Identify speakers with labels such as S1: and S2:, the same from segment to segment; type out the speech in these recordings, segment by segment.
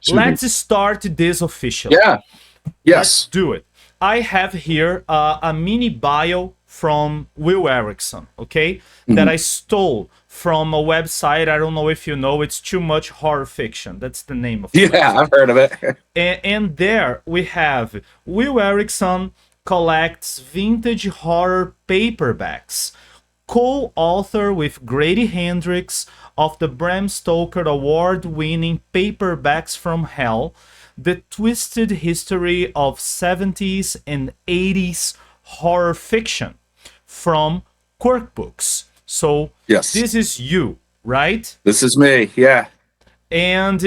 S1: let's start this officially.
S2: Yeah.
S1: Let's
S2: Yes.
S1: do it. I have here a mini bio from Will Errickson, okay? That I stole from a website. I don't know if you know, it's Too Much Horror Fiction. That's the name of it.
S2: Yeah, I've heard of it.
S1: And there we have Will Errickson collects vintage horror paperbacks, co-author with Grady Hendrix of the Bram Stoker award-winning Paperbacks from Hell, the twisted history of 70s and 80s horror fiction from Quirk Books. So
S2: Yes.
S1: this is you, right?
S2: This is me. Yeah.
S1: And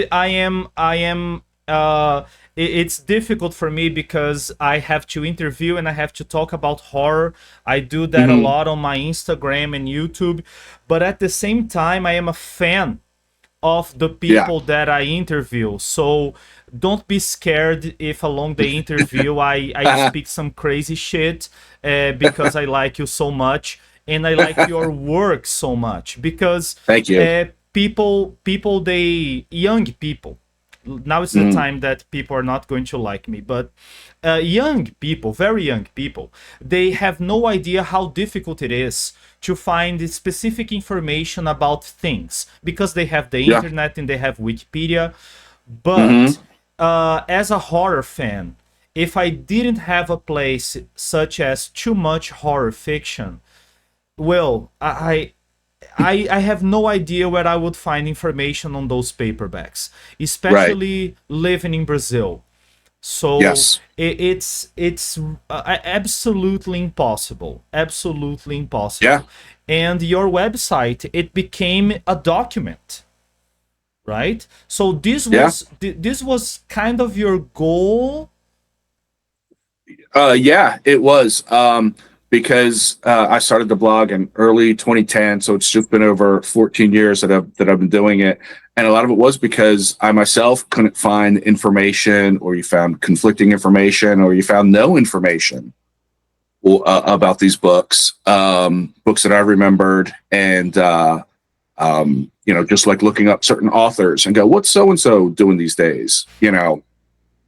S1: it's difficult for me because I have to interview and I have to talk about horror. I do that a lot on my Instagram and YouTube, but at the same time, I am a fan of the people that I interview. So don't be scared if along the interview I speak some crazy shit because I like you so much and I like your work so much. Because
S2: Thank you.
S1: young people, now it's the time that people are not going to like me, but young people, very young people, they have no idea how difficult it is to find specific information about things because they have the internet and they have Wikipedia. But as a horror fan, if I didn't have a place such as Too Much Horror Fiction, well, I have no idea where I would find information on those paperbacks, especially living in Brazil. So it's absolutely impossible. Absolutely impossible.
S2: Yeah.
S1: And your website, it became a document, right? So this was kind of your goal.
S2: Yeah, it was. Because I started the blog in early 2010, so it's just been over 14 years that I've been doing it, and a lot of it was because I myself couldn't find information, or you found conflicting information, or you found no information about these books, books that I remembered, and just like looking up certain authors and go, what's so and so doing these days?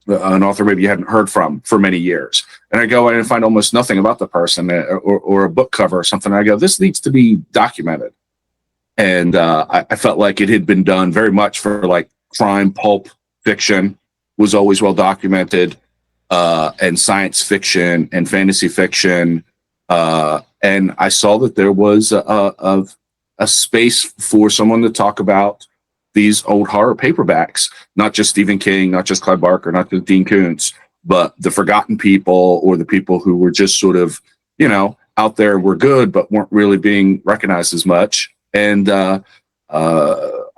S2: An author maybe you hadn't heard from for many years. And I go in and find almost nothing about the person or a book cover or something. And I go, this needs to be documented. And I felt like it had been done very much for like crime, pulp fiction was always well documented, and science fiction and fantasy fiction. And I saw that there was a space for someone to talk about these old horror paperbacks, not just Stephen King, not just Clive Barker, not just Dean Koontz, but the forgotten people or the people who were just sort of, out there, were good, but weren't really being recognized as much. And I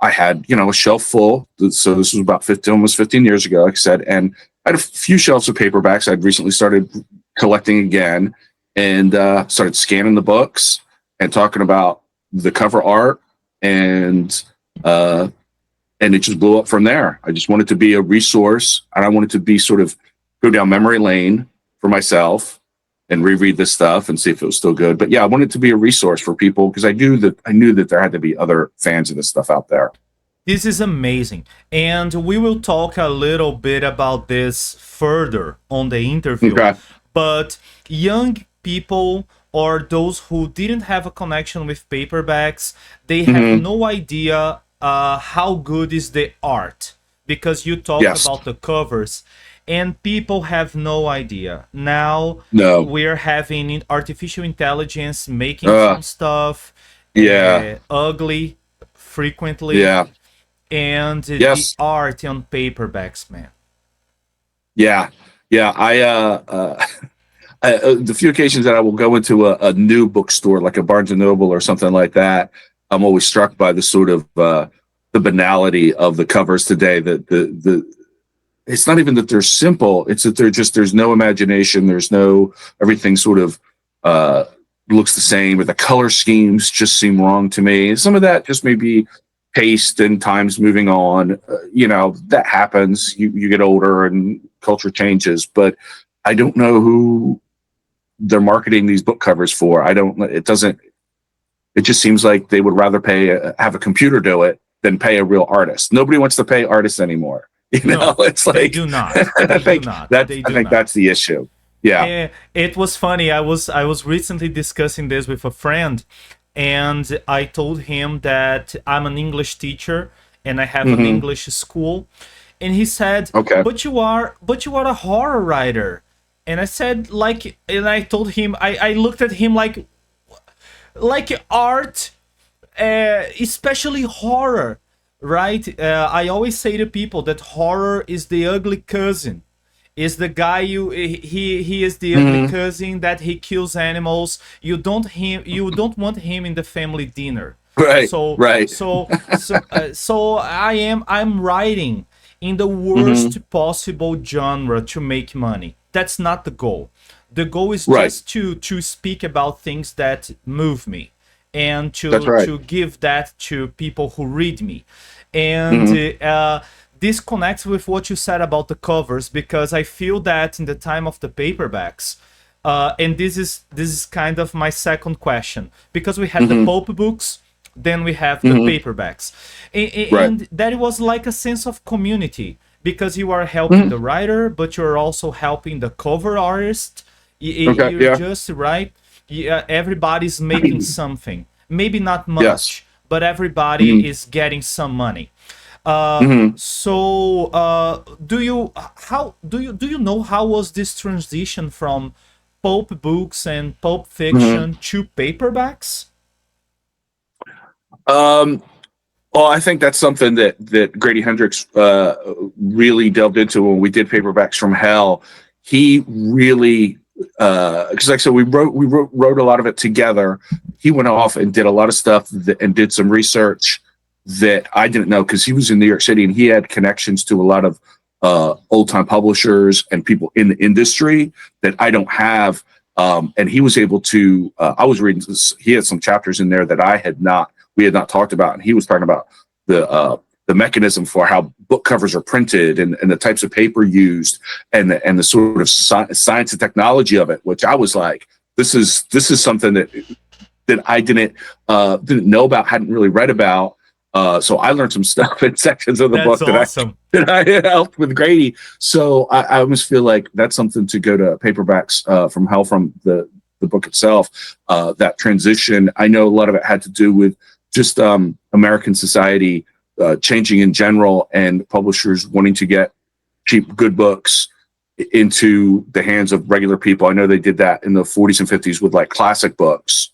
S2: had, a shelf full. So this was about almost 15 years ago, like I said. And I had a few shelves of paperbacks. I'd recently started collecting again and started scanning the books and talking about the cover art and it just blew up from there. I just wanted to be a resource, and I wanted to be sort of go down memory lane for myself and reread this stuff and see if it was still good. But yeah, I wanted to be a resource for people because I knew that there had to be other fans of this stuff out there.
S1: This is amazing. And we will talk a little bit about this further on the interview.
S2: Okay.
S1: But young people or those who didn't have a connection with paperbacks, they have no idea how good is the art, because you talk about the covers and people have no idea. Now we're having artificial intelligence making some stuff ugly frequently, and the art on paperbacks, man.
S2: The few occasions that I will go into a new bookstore like a Barnes and Noble or something like that, I'm always struck by the sort of the banality of the covers today. It's not even that they're simple; it's that there's no imagination. There's no, everything sort of looks the same, or the color schemes just seem wrong to me. Some of that just may be taste and times moving on. That happens. You get older and culture changes, but I don't know who they're marketing these book covers for. It just seems like they would rather have a computer do it than pay a real artist. Nobody wants to pay artists anymore. You know,
S1: No,
S2: it's
S1: they
S2: like
S1: do not.
S2: I
S1: They do
S2: think
S1: not.
S2: that
S1: They
S2: I
S1: do
S2: think
S1: not.
S2: that's the issue. Yeah.
S1: It was funny. I was recently discussing this with a friend, and I told him that I'm an English teacher and I have an
S2: Hmm.
S1: English school, and he said,
S2: Okay.
S1: "But you are a horror writer." And I said, like, and I told him, I looked at him like art, especially horror, right? I always say to people that horror is the ugly cousin. Is the guy he is the ugly
S2: Hmm.
S1: cousin that he kills animals. You don't want him in the family dinner.
S2: Right.
S1: So
S2: Right.
S1: I'm writing in the
S2: Hmm.
S1: worst possible genre to make money. That's not the goal. The goal is
S2: Right.
S1: just to speak about things that move me, and
S2: That's
S1: to
S2: right.
S1: to give that to people who read me. And
S2: Hmm.
S1: this connects with what you said about the covers, because I feel that in the time of the paperbacks, and this is kind of my second question, because we had the
S2: Hmm.
S1: pulp books, then we have the
S2: Hmm.
S1: paperbacks,
S2: Right.
S1: and that was like a sense of community, because you are helping
S2: Hmm.
S1: the writer, but you're also helping the cover artist.
S2: Okay.
S1: You're
S2: Yeah.
S1: just right. Yeah, everybody's making something, maybe not
S2: Yes.
S1: much, but everybody
S2: Hmm.
S1: is getting some money.
S2: Hmm.
S1: So do you know how was this transition from pulp books and pulp
S2: Hmm.
S1: fiction to paperbacks?
S2: Um, well, I think that's something that Grady Hendrix really delved into when we did Paperbacks from Hell. He really, because like I said, we wrote a lot of it together. He went off and did a lot of stuff and did some research that I didn't know, because he was in New York City and he had connections to a lot of old time publishers and people in the industry that I don't have. And he was able to. I was reading. He had some chapters in there that I had not. We had not talked about, and he was talking about the mechanism for how book covers are printed, and the types of paper used, and the sort of science and technology of it. Which I was like, this is something that I didn't know about, hadn't really read about. So I learned some stuff in sections of the
S1: That's
S2: book that I
S1: awesome.
S2: that I helped with Grady. So I almost feel like that's something to go to Paperbacks from Hell, from the book itself. That transition, I know a lot of it had to do with just American society changing in general, and publishers wanting to get cheap, good books into the hands of regular people. I know they did that in the 40s and 50s with like classic books,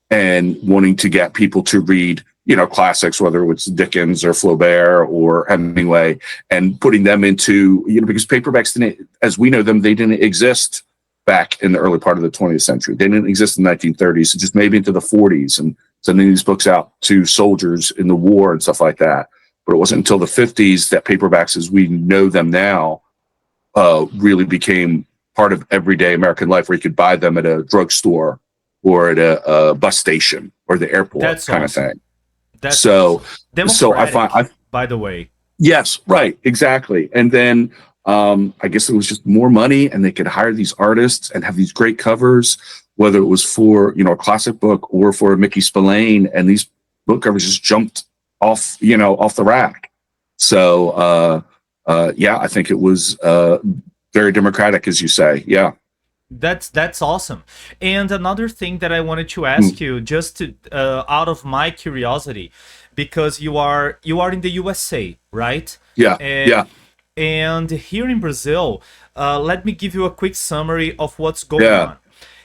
S2: and wanting to get people to read, classics, whether it's Dickens or Flaubert or Hemingway, and putting them into, because paperbacks didn't, as we know them, they didn't exist back in the early part of the 20th century. They didn't exist in the 1930s, so just maybe into the 40s, and sending these books out to soldiers in the war and stuff like that. But it wasn't until the 50s that paperbacks, as we know them now, really became part of everyday American life, where you could buy them at a drugstore or at a bus station or the airport,
S1: That's
S2: kind of
S1: awesome.
S2: thing.
S1: That's
S2: So,
S1: awesome.
S2: so I find,
S1: Democratic, by the way.
S2: yes, right, exactly. And then I guess it was just more money, and they could hire these artists and have these great covers, whether it was for a classic book or for Mickey Spillane, and these book covers just jumped off the rack. So yeah, I think it was very democratic, as you say. Yeah.
S1: That's awesome. And another thing that I wanted to
S2: Mm.
S1: ask you, just to, out of my curiosity, because you are in the USA, right?
S2: Yeah.
S1: Uh,
S2: Yeah.
S1: and here in Brazil, let me give you a quick summary of what's going
S2: Yeah.
S1: on.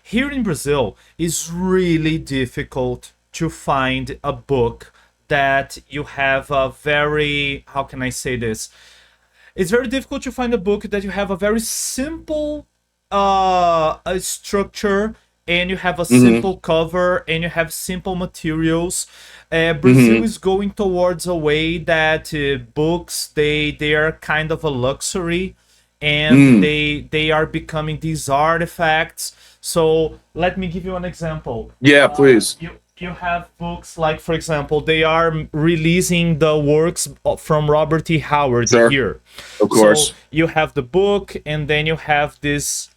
S1: Here in Brazil, it's really difficult to find a book that you have a very, how can I say this? It's very difficult to find a book that you have a very simple a structure, and you have a
S2: Hmm.
S1: simple cover, and you have simple materials. Brazil
S2: Hmm.
S1: is going towards a way that books, they are kind of a luxury, and
S2: Mm.
S1: they are becoming these artifacts. So let me give you an example.
S2: Yeah, please.
S1: You have books like, for example, they are releasing the works from Robert E. Howard
S2: Sure.
S1: here.
S2: Of
S1: So
S2: course.
S1: you have the book, and then you have this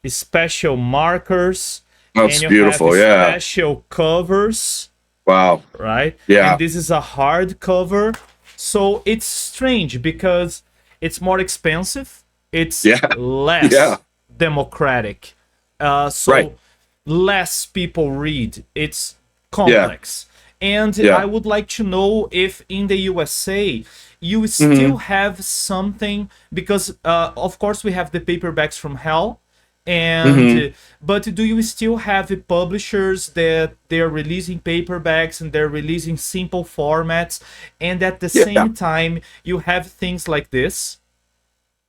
S1: special markers, and
S2: That's
S1: you have
S2: beautiful. Yeah.
S1: special covers,
S2: Wow.
S1: right? And
S2: Yeah.
S1: this is a hardcover. So it's strange because it's more expensive, it's
S2: Yeah.
S1: less
S2: Yeah.
S1: democratic, so
S2: Right.
S1: less people read, it's complex. And I would like to know if in the USA you still have something, because of course we have the paperbacks from hell, and but do you still have publishers that they're releasing paperbacks and they're releasing simple formats, and at the same time you have things like this?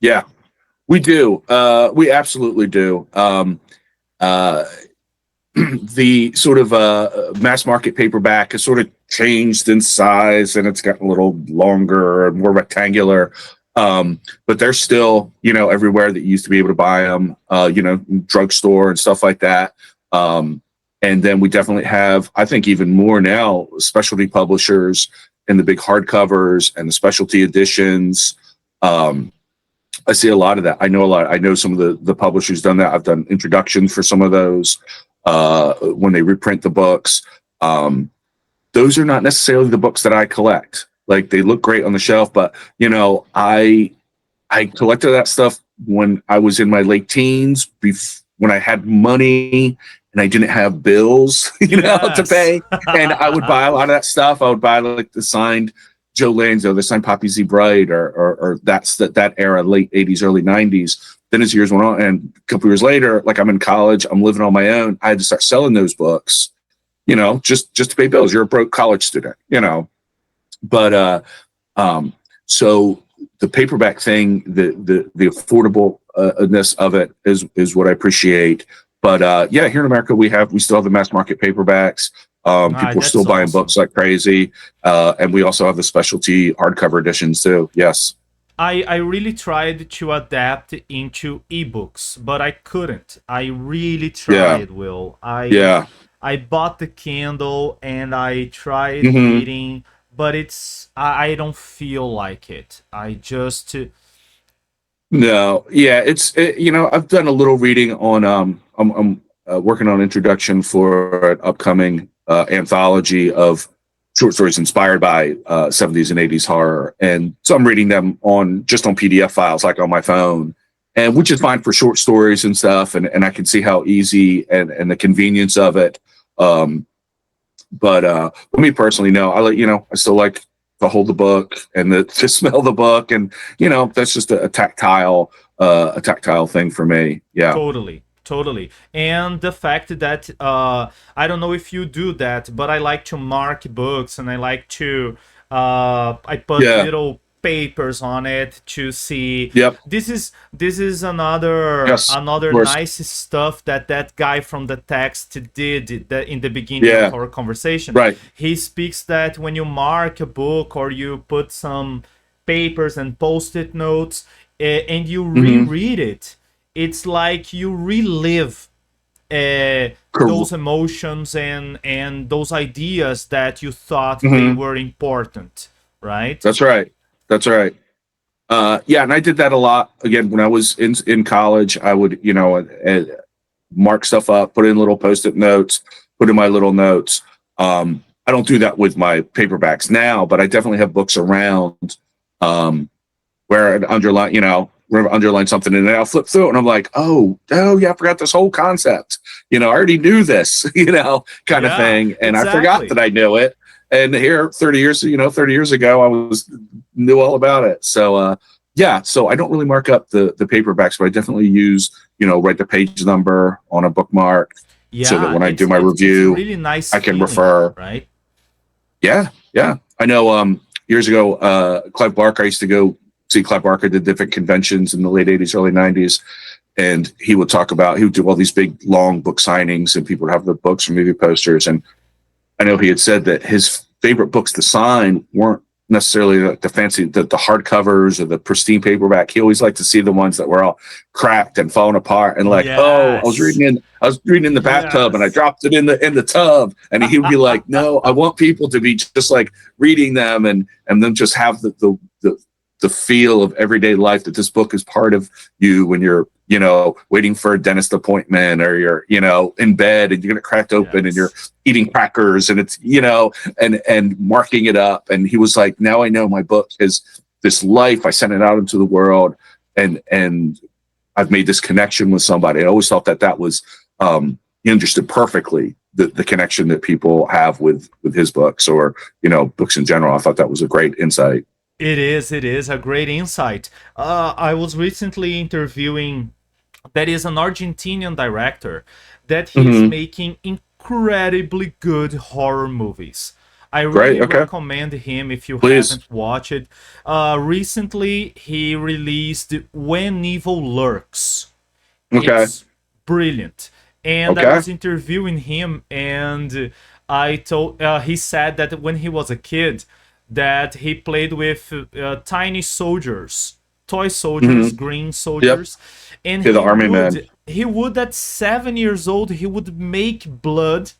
S2: Yeah, we do. We absolutely do. The sort of mass market paperback has sort of changed in size, and it's gotten a little longer and more rectangular. But they're still, everywhere that you used to be able to buy them, drugstore and stuff like that. And then we definitely have, I think even more now, specialty publishers and the big hardcovers and the specialty editions. I see a lot of that. I know some of the publishers done that. I've done introductions for some of those when they reprint the books. Those are not necessarily the books that I collect. Like, they look great on the shelf, but I collected that stuff when I was in my late teens, when I had money and I didn't have bills, to pay. And I would buy a lot of that stuff. I would buy like the signed Joe Lanzo, the signed Poppy Z. Bride, or that era, late 80s, early 90s. Then as years went on, and a couple years later, like, I'm in college, I'm living on my own, I had to start selling those books, just to pay bills. You're a broke college student, But so the paperback thing, the affordableness of it is what I appreciate. But here in America, we still have the mass market paperbacks. People are still buying books like crazy, and we also have the specialty hardcover editions too. Yes.
S1: I really tried to adapt into ebooks, but I couldn't. I really tried, Will. I bought the Kindle and I tried reading, but I don't feel like it. I just
S2: No, yeah, I've done a little reading on. I'm working on introduction for an upcoming anthology of short stories inspired by 70s and 80s horror, and so I'm reading them on PDF files, like on my phone, and which is fine for short stories and stuff, and I can see how easy and the convenience of it. But for me personally, no, I still like to hold the book and to smell the book, and that's just a tactile thing for me. Yeah.
S1: Totally. And the fact that I don't know if you do that, but I like to mark books, and I like to I put little papers on it to see.
S2: Yep.
S1: This is another nice stuff that guy from the text did in the beginning of our conversation.
S2: Right.
S1: He speaks that when you mark a book or you put some papers and post-it notes and you reread it, it's like you relive those emotions and those ideas that you thought they were important, right?
S2: That's right. And I did that a lot. Again, when I was in college, I would, mark stuff up, put in little post-it notes, put in my little notes. I don't do that with my paperbacks now, but I definitely have books around where I'd underline something, and then I'll flip through it and I'm like, oh yeah, I forgot this whole concept. I already knew this, kind of thing. And I forgot that I knew it. And here 30 years ago, I knew all about it. So, so I don't really mark up the paperbacks, but I definitely use, write the page number on a bookmark so that when I do my review,
S1: really nice
S2: I can
S1: feeling,
S2: refer.
S1: Right.
S2: Yeah. I know, years ago, Clive Barker, I used to go see Clive Barker did different conventions in the late 80s, early 90s. And he would do all these big, long book signings, and people would have the books or movie posters. And I know he had said that his favorite books to sign weren't necessarily the fancy, the hardcovers or the pristine paperback. He always liked to see the ones that were all cracked and falling apart, and like, I was reading in the bathtub and I dropped it in the tub. And he would be like, no, I want people to be just like reading them and then just have the feel of everyday life, that this book is part of you when you're, waiting for a dentist appointment, or you're, in bed and you're going to crack open and you're eating crackers, and it's, and marking it up. And he was like, now I know my book has this life. I sent it out into the world, and I've made this connection with somebody. I always thought that was he understood perfectly the connection that people have with his books, or books in general. I thought that was a great insight.
S1: It is a great insight. I was recently interviewing, that is an Argentinian director, that he's making incredibly good horror movies. I really recommend him if you haven't watched it. Recently, he released When Evil Lurks. It's brilliant. And I was interviewing him, and he said that when he was a kid, that he played with tiny soldiers, toy soldiers, green soldiers, and
S2: the army man.
S1: He would, at 7 years old, he would make blood.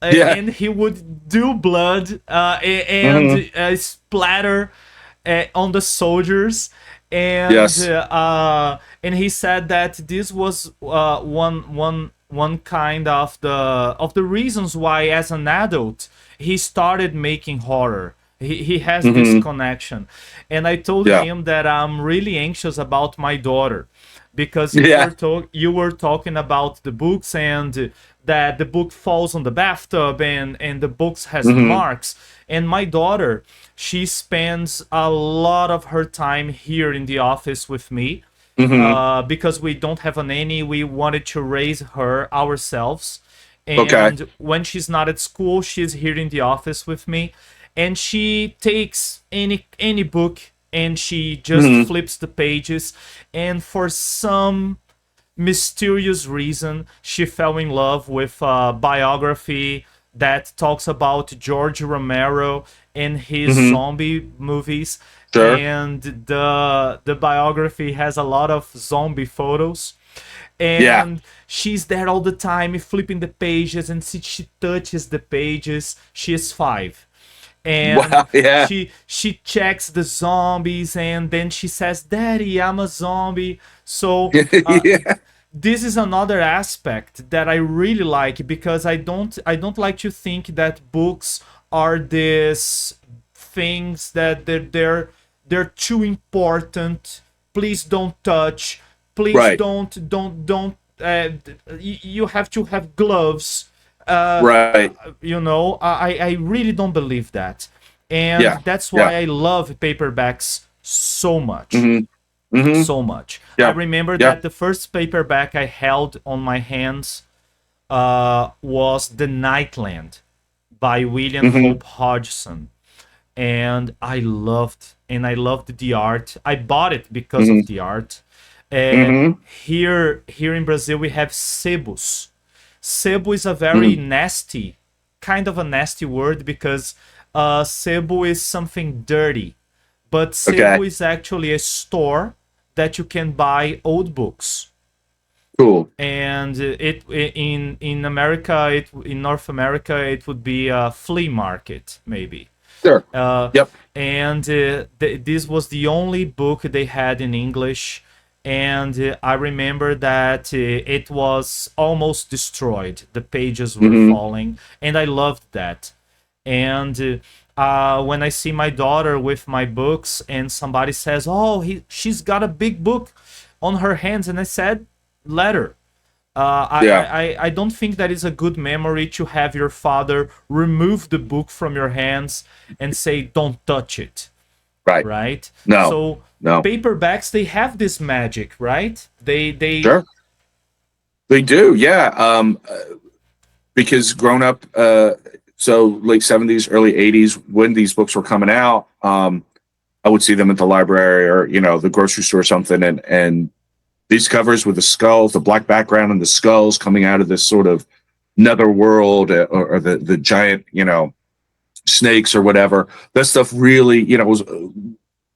S1: And he would do blood and splatter on the soldiers, and and he said that this was one kind of the reasons why, as an adult, he started making horror. He has this connection, and I told him that I'm really anxious about my daughter, because you were talking about the books, and that the book falls on the bathtub, and the books has marks. And my daughter, she spends a lot of her time here in the office with me, because we don't have a nanny. We wanted to raise her ourselves, and when she's not at school, she's here in the office with me, and she takes any book, and she just flips the pages, and for some mysterious reason, she fell in love with a biography that talks about George Romero and his zombie movies. And the biography has a lot of zombie photos, and she's there all the time flipping the pages, and she touches the pages. She is 5, and she checks the zombies, and then she says, "Daddy, I'm a zombie." So this is another aspect that I really like, because I don't like to think that books are these things that they're too important. Please don't touch. Please don't. You have to have gloves. I really don't believe that, and that's why I love paperbacks so much. So much. I remember that the first paperback I held on my hands was The Nightland by William Hope Hodgson, and I loved the art. I bought it because of the art. Here in Brazil we have sebos. Sebo is a very nasty, kind of a nasty word, because sebo is something dirty, but sebo is actually a store that you can buy old books.
S2: Cool.
S1: And it in America, in North America, it would be a flea market, maybe.
S2: Sure.
S1: And this was the only book they had in English, and I remember that it was almost destroyed. The pages were falling, and I loved that. And when I see my daughter with my books, and somebody says, "Oh, she's got a big book on her hands," and I said, "Let her." I don't think that is a good memory to have your father remove the book from your hands and say, "Don't touch it." Right?
S2: No.
S1: So paperbacks, they have this magic, right? They
S2: Sure. They do, yeah. Because grown up, so late 70s, early 80s, when these books were coming out, I would see them at the library or the grocery store or something, and these covers with the skulls, the black background, and the skulls coming out of this sort of netherworld, or the giant snakes or whatever. That stuff really was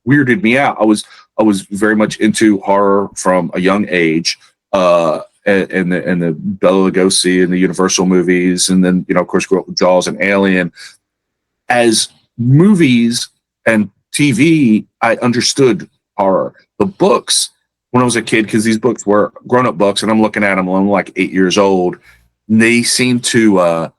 S2: weirded me out. I was very much into horror from a young age, and the Bela Lugosi and the Universal movies, and then of course grew up with Jaws and Alien. As movies and TV, I understood horror. The books, when I was a kid, because these books were grown-up books, and I'm looking at them when I'm like 8 years old, they seem to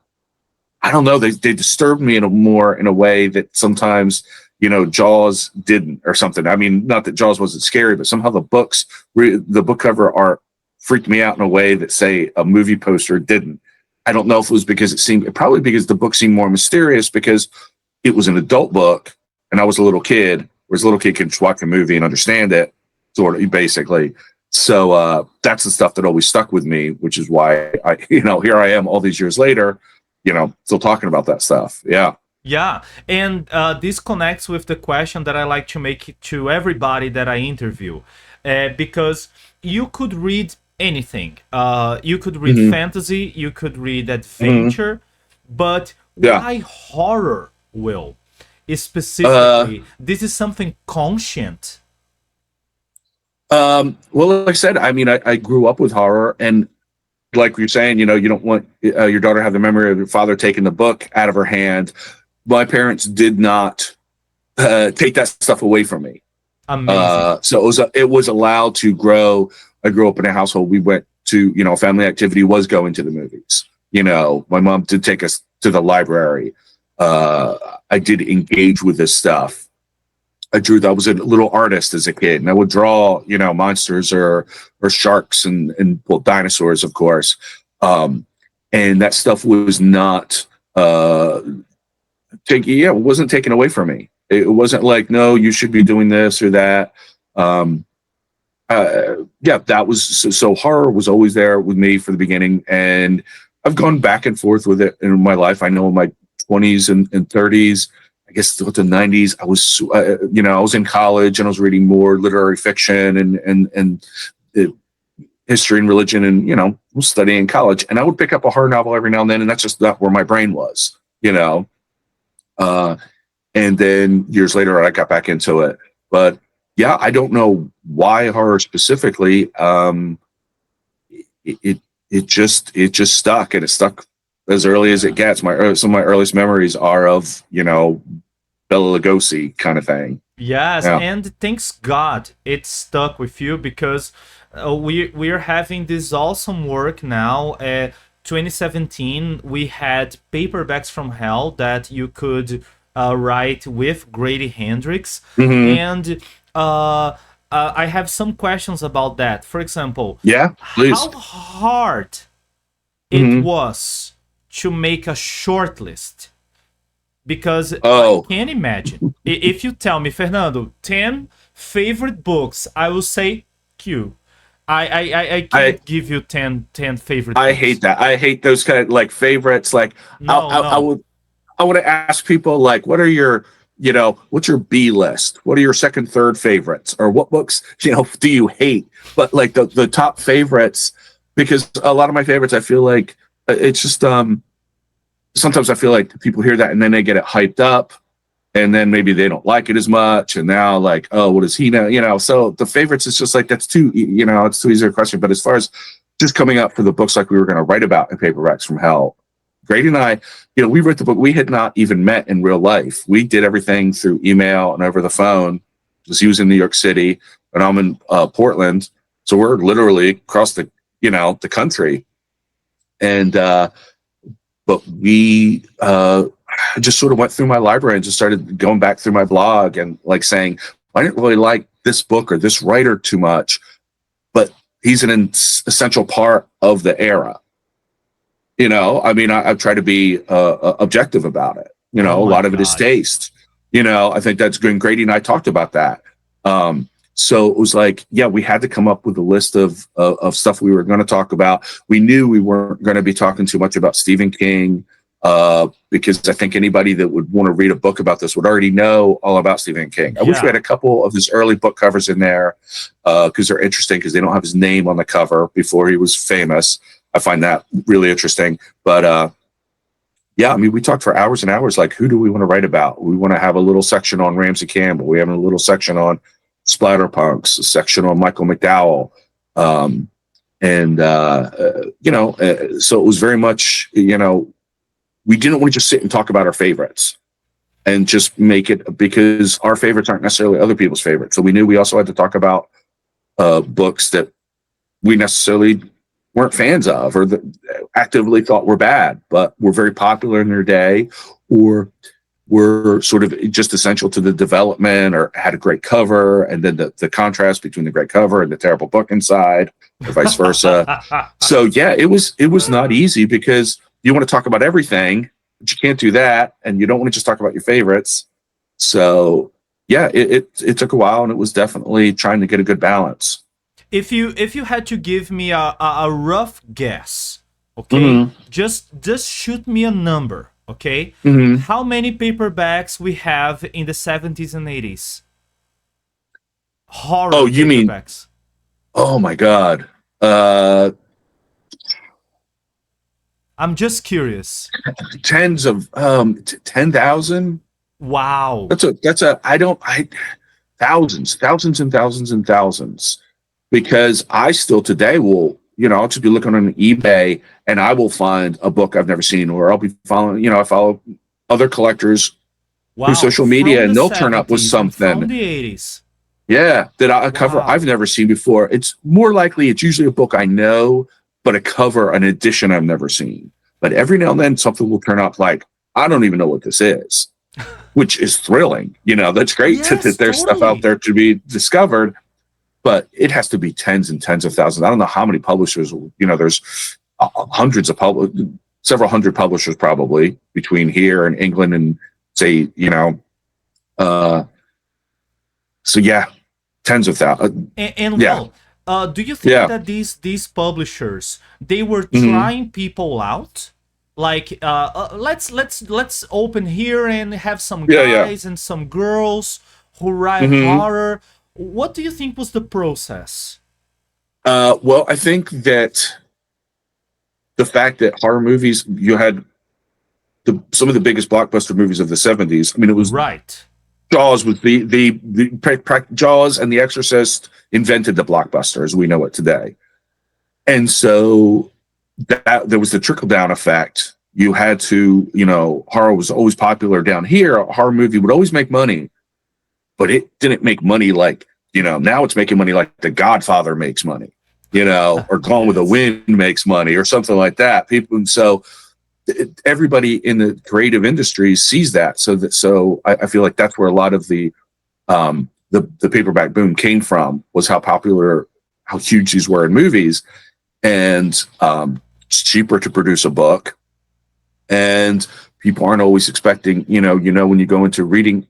S2: I don't know, they disturbed me in a way that sometimes Jaws didn't or something. I mean, not that Jaws wasn't scary, but somehow the book cover art freaked me out in a way that, say, a movie poster didn't. I don't know if it was because probably because the book seemed more mysterious because it was an adult book and I was a little kid, whereas a little kid can just watch a movie and understand it, sort of, basically. So that's the stuff that always stuck with me, which is why here I am all these years later, still talking about that stuff. Yeah.
S1: Yeah, and this connects with the question that I like to make to everybody that I interview, because you could read anything. You could read fantasy, you could read adventure, but why horror, Will? Specifically, this is something conscient.
S2: Well, like I said, I mean, I grew up with horror, and like you're saying, you don't want your daughter to have the memory of your father taking the book out of her hand. My parents did not take that stuff away from me.
S1: Amazing.
S2: So it was allowed to grow. I grew up in a household. We went to, family activity was going to the movies. My mom did take us to the library. I did engage with this stuff. I was a little artist as a kid, and I would draw, monsters or sharks and dinosaurs, of course. And that stuff was not, it wasn't taken away from me. It wasn't like, no, you should be doing this or that. That was so horror was always there with me from the beginning, and I've gone back and forth with it in my life. I know in my 20s and 30s, I guess the 90s, I was I was in college and I was reading more literary fiction and history and religion, and was studying in college, and I would pick up a horror novel every now and then, and that's just not where my brain was. And then years later, I got back into it. But yeah, I don't know why horror specifically. It just stuck, and it stuck as early as it gets. Some of my earliest memories are of Bela Lugosi kind of thing.
S1: Yes, yeah. And thanks God it stuck with you, because we're having this awesome work now. 2017, we had Paperbacks from Hell that you could write with Grady Hendrix. And I have some questions about that. For example,
S2: please.
S1: How hard it was to make a short list? Because I can't imagine. If you tell me, Fernando, 10 favorite books, I will say Q. I can't give you 10 favorite books.
S2: I hate that. I hate those kind of favorites. I want to ask people what are your, what's your B list? What are your second, third favorites? Or what books, do you hate? But the top favorites, because a lot of my favorites, I feel like it's just, sometimes I feel like people hear that and then they get it hyped up, and then maybe they don't like it as much. And now oh, what does he know? So the favorites is just that's too, it's too easy a question. But as far as just coming up for the books we were going to write about in Paperbacks from Hell, Grady and I, we wrote the book. We had not even met in real life. We did everything through email and over the phone, because he was in New York City and I'm in Portland. So we're literally across the country. And, but we just sort of went through my library and just started going back through my blog and saying, I didn't really like this book or this writer too much, but he's an essential part of the era. I mean, I've tried to be objective about it. A lot of it is taste. I think that's good. Grady and I talked about that. So it was we had to come up with a list of stuff we were going to talk about. We knew we weren't going to be talking too much about Stephen King, because I think anybody that would want to read a book about this would already know all about Stephen King. I wish we had a couple of his early book covers in there, because they're interesting, because they don't have his name on the cover before he was famous. I find that really interesting. But I mean, we talked for hours and hours. Who do we want to write about? We want to have a little section on Ramsey Campbell. We have a little section on Splatterpunks, a section on Michael McDowell. So it was very much, we didn't want to just sit and talk about our favorites and just make it, because our favorites aren't necessarily other people's favorites. So we knew we also had to talk about books that we necessarily weren't fans of, or that actively thought were bad, but were very popular in their day, or were sort of just essential to the development or had a great cover, and then the contrast between the great cover and the terrible book inside, or vice versa. So yeah, it was not easy because you want to talk about everything, but you can't do that, and you don't want to just talk about your favorites. So yeah, it took a while, and it was definitely trying to get a good balance.
S1: If you had to give me a rough guess, okay, just shoot me a number, okay? How many paperbacks we have in the 70s and 80s? Horror
S2: Oh, you
S1: paperbacks.
S2: Oh my God.
S1: I'm just curious.
S2: Tens of 10,000.
S1: Wow.
S2: Thousands and thousands and thousands. Because I still today will, I'll just be looking on eBay and I will find a book I've never seen, or I'll be following, I follow other collectors through social media, and they'll turn up with something
S1: from the 80s.
S2: Yeah, that a cover I've never seen before. It's more likely it's usually a book I know, but a cover, an edition I've never seen. But every now and then something will turn up like, I don't even know what this is, which is thrilling. That's great that there's stuff out there to be discovered. But it has to be tens and tens of thousands. I don't know how many publishers, there's hundreds of several hundred publishers probably between here and England and say, so yeah, tens of thousands.
S1: And
S2: yeah.
S1: Well, do you think that these publishers, they were trying people out? Like, let's open here and have some guys and some girls who write horror. What do you think was the process?
S2: Well, I think that the fact that horror movies, you had some of the biggest blockbuster movies of the 70s. I mean, it was Jaws was Jaws and The Exorcist invented the blockbuster as we know it today. And so that there was the trickle down effect. You had to, horror was always popular down here. A horror movie would always make money. But it didn't make money like, now it's making money like The Godfather makes money, or Gone with the Wind makes money or something like that. And so everybody in the creative industry sees that. So I feel like that's where a lot of the paperback boom came from, was how huge these were in movies. And it's cheaper to produce a book. And people aren't always expecting, when you go into reading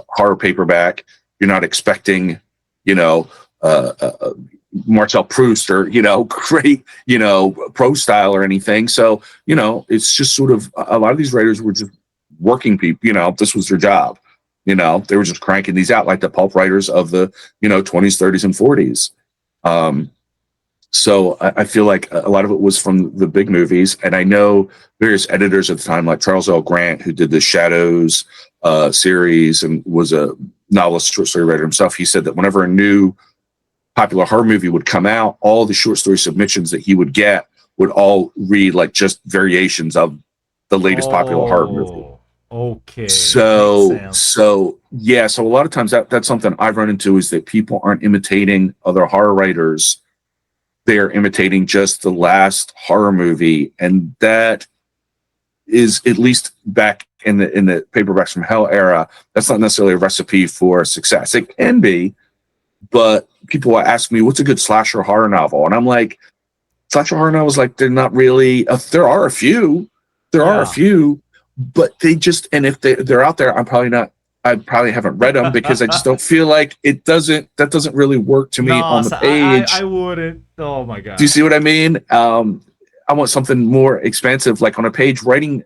S2: horror paperback, you're not expecting, Marcel Proust or, great, prose style or anything. So, it's just sort of, a lot of these writers were just working people, this was their job. They were just cranking these out like the pulp writers of the, 20s, 30s, and 40s. So I feel like a lot of it was from the big movies. And I know various editors at the time, like Charles L. Grant, who did the Shadows series and was a novelist, short story writer himself. He said that whenever a new popular horror movie would come out, all the short story submissions that he would get would all read like just variations of the latest popular horror movie.
S1: Okay.
S2: So a lot of times that's something I've run into, is that people aren't imitating other horror writers. They're imitating just the last horror movie, and that is, at least back in the Paperbacks from Hell era, that's not necessarily a recipe for success. It can be, but people ask me, what's a good slasher horror novel? And I'm like, slasher horror novels, like, they're not really, there are a few, but they just, and if they're out there, I probably haven't read them because I just don't feel like that doesn't really work to me on the page.
S1: I wouldn't. Oh my God.
S2: Do you see what I mean? I want something more expansive, like on a page. Writing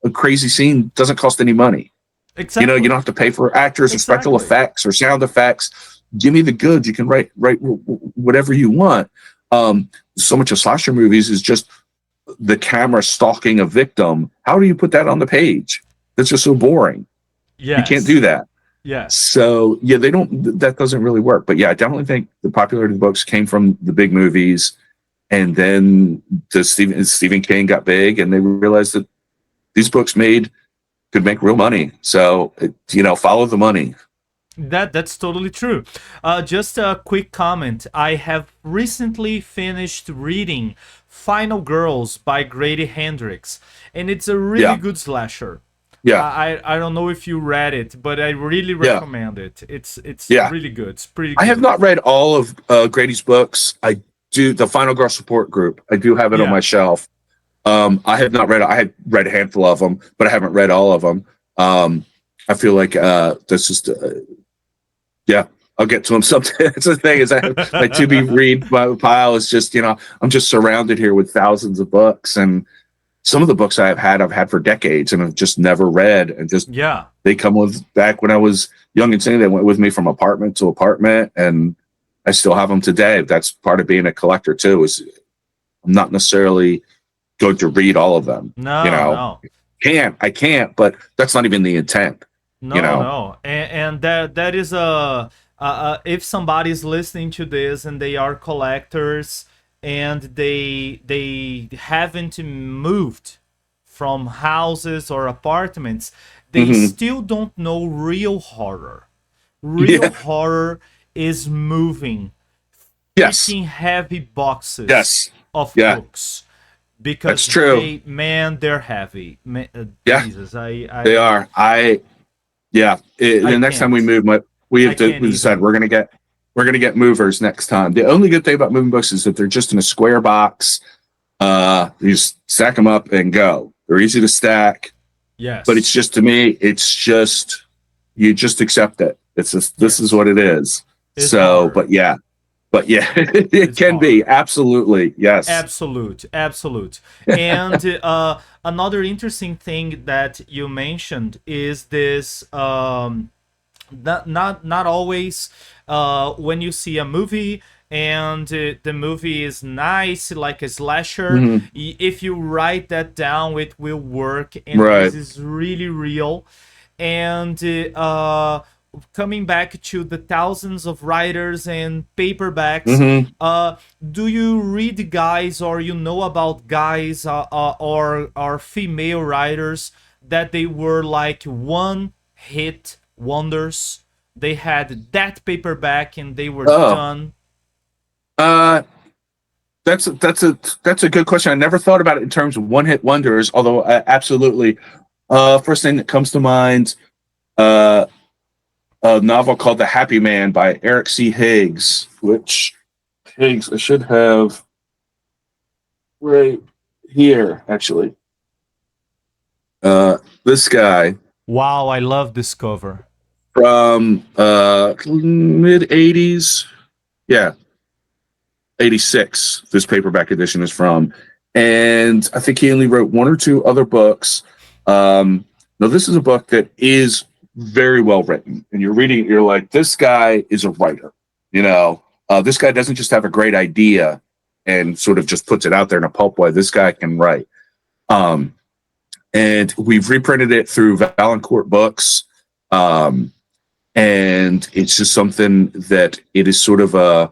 S2: a crazy scene doesn't cost any money.
S1: Exactly.
S2: You don't have to pay for actors or special effects or sound effects. Give me the goods. You can write whatever you want. So much of slasher movies is just the camera stalking a victim. How do you put that on the page? That's just so boring.
S1: Yes.
S2: You can't do that.
S1: Yes.
S2: So yeah, that doesn't really work. But yeah, I definitely think the popularity of the books came from the big movies. And then Stephen King got big, and they realized that these books could make real money. So, follow the money.
S1: That's totally true. Just a quick comment. I have recently finished reading Final Girls by Grady Hendrix, and it's a really good slasher.
S2: Yeah.
S1: I don't know if you read it, but I really
S2: Yeah.
S1: recommend it. It's
S2: Yeah.
S1: really good. It's pretty
S2: I
S1: good.
S2: have not read all of Grady's books. I do the Final Girl Support Group. I do have it on
S1: Yeah.
S2: my shelf. I have not read. I have read a handful of them, but I haven't read all of them. I feel like that's just yeah. I'll get to them someday. That's the thing is, my to be read pile is just I'm just surrounded here with thousands of books, and some of the books I've had for decades and have just never read, and just
S1: Yeah.
S2: they come with back when I was young and skinny. They went with me from apartment to apartment, and I still have them today. That's part of being a collector too. Is I'm not necessarily going to read all of them.
S1: No.
S2: I can't, but that's not even the intent.
S1: No. And that is if somebody's listening to this and they are collectors and they haven't moved from houses or apartments, they still don't know real horror. Real horror is moving.
S2: Yes.
S1: Picking heavy boxes of books. Because
S2: that's true.
S1: They're heavy. Jesus,
S2: they are. The next time we move, we decided we're gonna get movers next time. The only good thing about moving books is that they're just in a square box. You just stack them up and go. They're easy to stack.
S1: Yes.
S2: But it's just, to me, it's just, you just accept it. It's just, this is what it is.
S1: It's hard.
S2: But yeah, it can be. Absolutely. Yes.
S1: Absolute. And another interesting thing that you mentioned is this, not always when you see a movie and the movie is nice, like a slasher, if you write that down, it will work. And this is really real. And coming back to the thousands of writers and paperbacks, do you read guys, or about guys or female writers that they were like one hit wonders? They had that paperback and they were done.
S2: That's a good question. I never thought about it in terms of one hit wonders, although absolutely. First thing that comes to mind, a novel called The Happy Man by Eric C. Higgs, which I should have right here, actually. This guy.
S1: Wow, I love this cover.
S2: From mid 80s. Yeah. 86, this paperback edition is from. And I think he only wrote one or two other books. Now, this is a book that is very well written. And you're reading it, you're like, this guy is a writer. This guy doesn't just have a great idea and sort of just puts it out there in a pulp way. This guy can write. And we've reprinted it through Valancourt Books. And it's just something that it is sort of a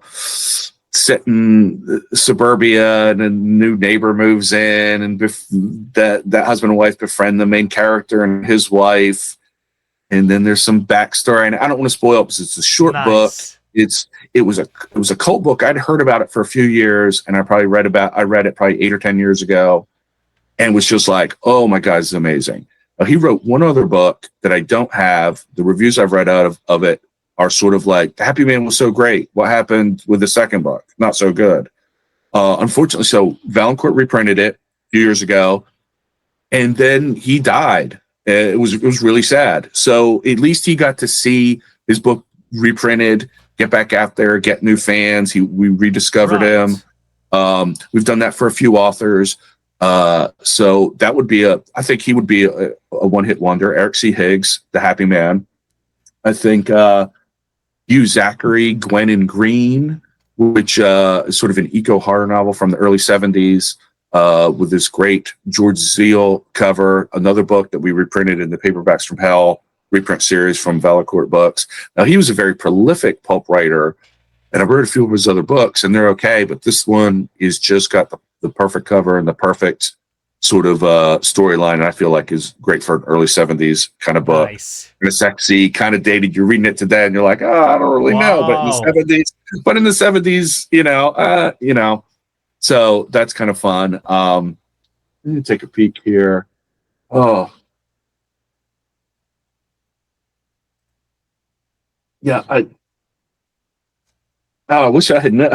S2: set in suburbia, and a new neighbor moves in, and that husband and wife befriend the main character and his wife. And then there's some backstory, and I don't want to spoil it because it's a short book. It was a cult book. I'd heard about it for a few years, and I read it probably 8 or 10 years ago, and was just like, oh my God, this is amazing. He wrote one other book that I don't have. The reviews I've read out of it are sort of like, The Happy Man was so great. What happened with the second book? Not so good. Unfortunately, so Valancourt reprinted it a few years ago, and then he died. It was really sad. So at least he got to see his book reprinted, get back out there, get new fans. We rediscovered him. We've done that for a few authors. So that would be I think he would be a one-hit wonder. Eric C. Higgs, The Happy Man. I think Hugh Zachary, Gwen and Green, which is sort of an eco-horror novel from the early 70s with this great George Zeal cover. Another book that we reprinted in the Paperbacks from Hell reprint series from Valancourt Books. Now, he was a very prolific pulp writer, and I've read a few of his other books, and they're okay, but this one is just got the perfect cover and the perfect sort of storyline, and I feel like is great for an early 70s kind of book.
S1: Nice.
S2: And it's sexy, kind of dated. You're reading it today and you're like, oh, I don't really know. But in the 70s, so that's kind of fun. Let me take a peek here. Oh, Yeah, I wish I had known.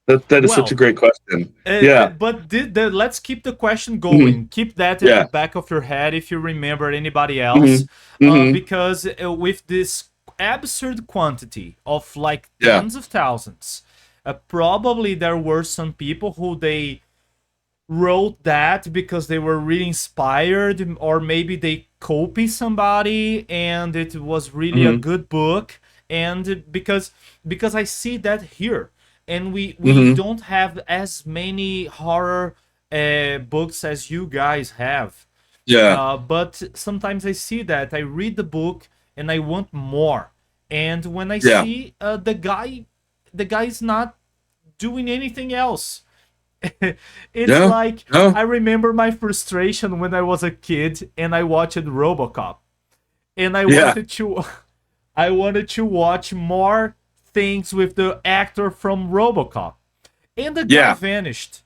S2: That is such a
S1: Well,
S2: great question. Yeah.
S1: but let's keep the question
S2: Mhm.
S1: going. Keep that at the
S2: Yeah.
S1: back of your head if you remember anybody
S2: hmm
S1: else,
S2: hmm
S1: because with this absurd quantity of like
S2: Yeah.
S1: tens of thousands, probably there were some people who they wrote that because they were really inspired, or maybe they copy somebody and it was really a
S2: hmm
S1: good book. And because I see that here, and we
S2: hmm
S1: don't have as many horror books as you guys have,
S2: Yeah.
S1: but sometimes I see that I read the book and I want more. And when I
S2: Yeah.
S1: see the guy's not doing anything else. It's
S2: Yeah.
S1: like
S2: No.
S1: I remember my frustration when I was a kid and I watched RoboCop, and
S2: Yeah.
S1: I wanted to watch more things with the actor from RoboCop, and the guy
S2: Yeah.
S1: vanished.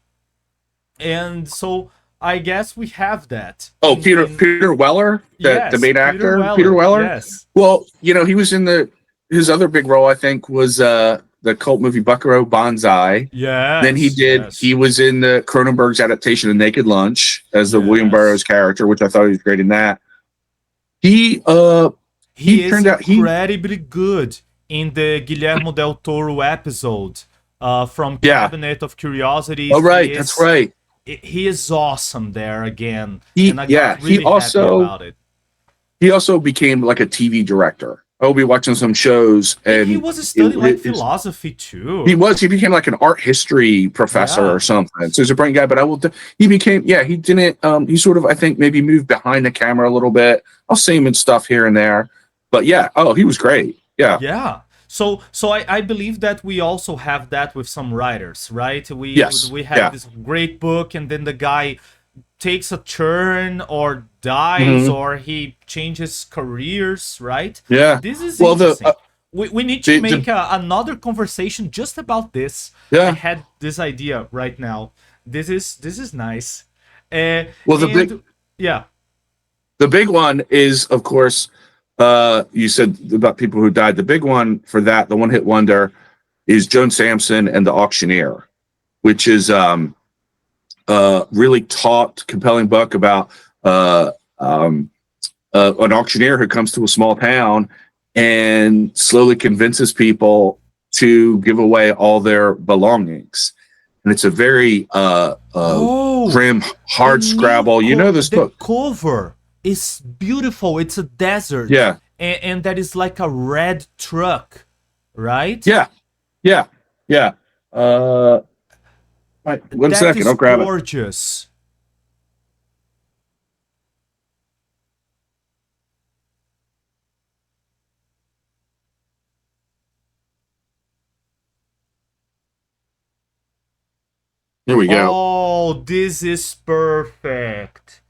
S1: And so I guess we have that
S2: Oh,
S1: in
S2: Peter Weller, the
S1: yes,
S2: main
S1: Peter
S2: actor, Peter
S1: Weller.
S2: Weller.
S1: Yes.
S2: Well, he was in his other big role, I think, was the cult movie Buckaroo Banzai. Then
S1: Yes,
S2: he
S1: yes,
S2: was in the Cronenberg's adaptation of Naked Lunch as the William Burroughs
S1: yes.
S2: character, which I thought he was great in that. He
S1: He is
S2: turned out
S1: incredibly good in the Guillermo del Toro episode from
S2: yeah.
S1: Cabinet of
S2: Oh
S1: Curiosities.
S2: right, that's right.
S1: He is awesome there again,
S2: He
S1: and I
S2: yeah,
S1: got really happy about it.
S2: he also became like a TV director. I'll be watching some shows
S1: He
S2: and
S1: was studying like
S2: it's
S1: philosophy too.
S2: he became like an art history professor or
S1: Yeah,
S2: something. So he's a brilliant guy, but he became, he didn't, he sort of, I think maybe moved behind the camera a little bit. I'll see him in stuff here and there, but yeah. Oh, he was great. Yeah.
S1: yeah. So I believe that we also have that with some writers, right?
S2: Yes.
S1: We have
S2: Yeah.
S1: this great book, and then the guy takes a turn or dies
S2: hmm
S1: or he changes careers, right?
S2: Yeah.
S1: This is
S2: Well,
S1: interesting. We need to
S2: the
S1: make another conversation just about this. I
S2: yeah.
S1: had this idea right now. This is nice. Uh,
S2: Well,
S1: and yeah,
S2: the big one is, of course, you said about people who died. The big one for that, the one hit wonder, is Joan Sampson and the Auctioneer, which is really taut, compelling book about an auctioneer who comes to a small town and slowly convinces people to give away all their belongings. And it's a very grim, hard scrabble. You know this book.
S1: The cover is beautiful. It's a desert.
S2: Yeah.
S1: And that is like a red truck, right?
S2: Yeah. Yeah. Yeah. Right, one
S1: That
S2: second,
S1: is
S2: I'll grab it.
S1: gorgeous.
S2: Here we go.
S1: Oh, this is perfect.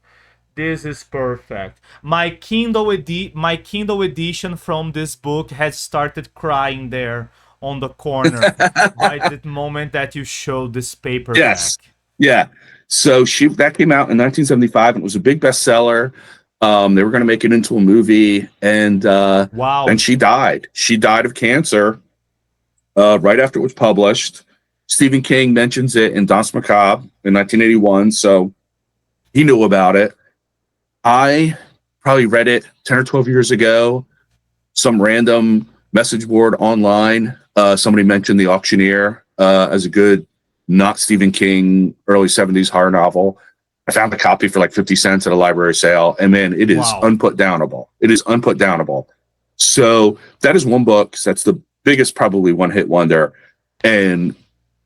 S1: This is perfect. My Kindle edition from this book has started crying there on the corner right at the moment that you showed this paperback.
S2: Yes. Yeah. So that came out in 1975 and it was a big bestseller. They were going to make it into a movie, and
S1: Wow.
S2: and she died. She died of cancer right after it was published. Stephen King mentions it in Danse Macabre in 1981, so he knew about it. I probably read it 10 or 12 years ago. Some random message board online. Somebody mentioned The Auctioneer as a good, not Stephen King, early 70s horror novel. I found a copy for like 50 cents at a library sale, and man, it is unputdownable. It is unputdownable. So that is one book. That's the biggest, probably one hit wonder. And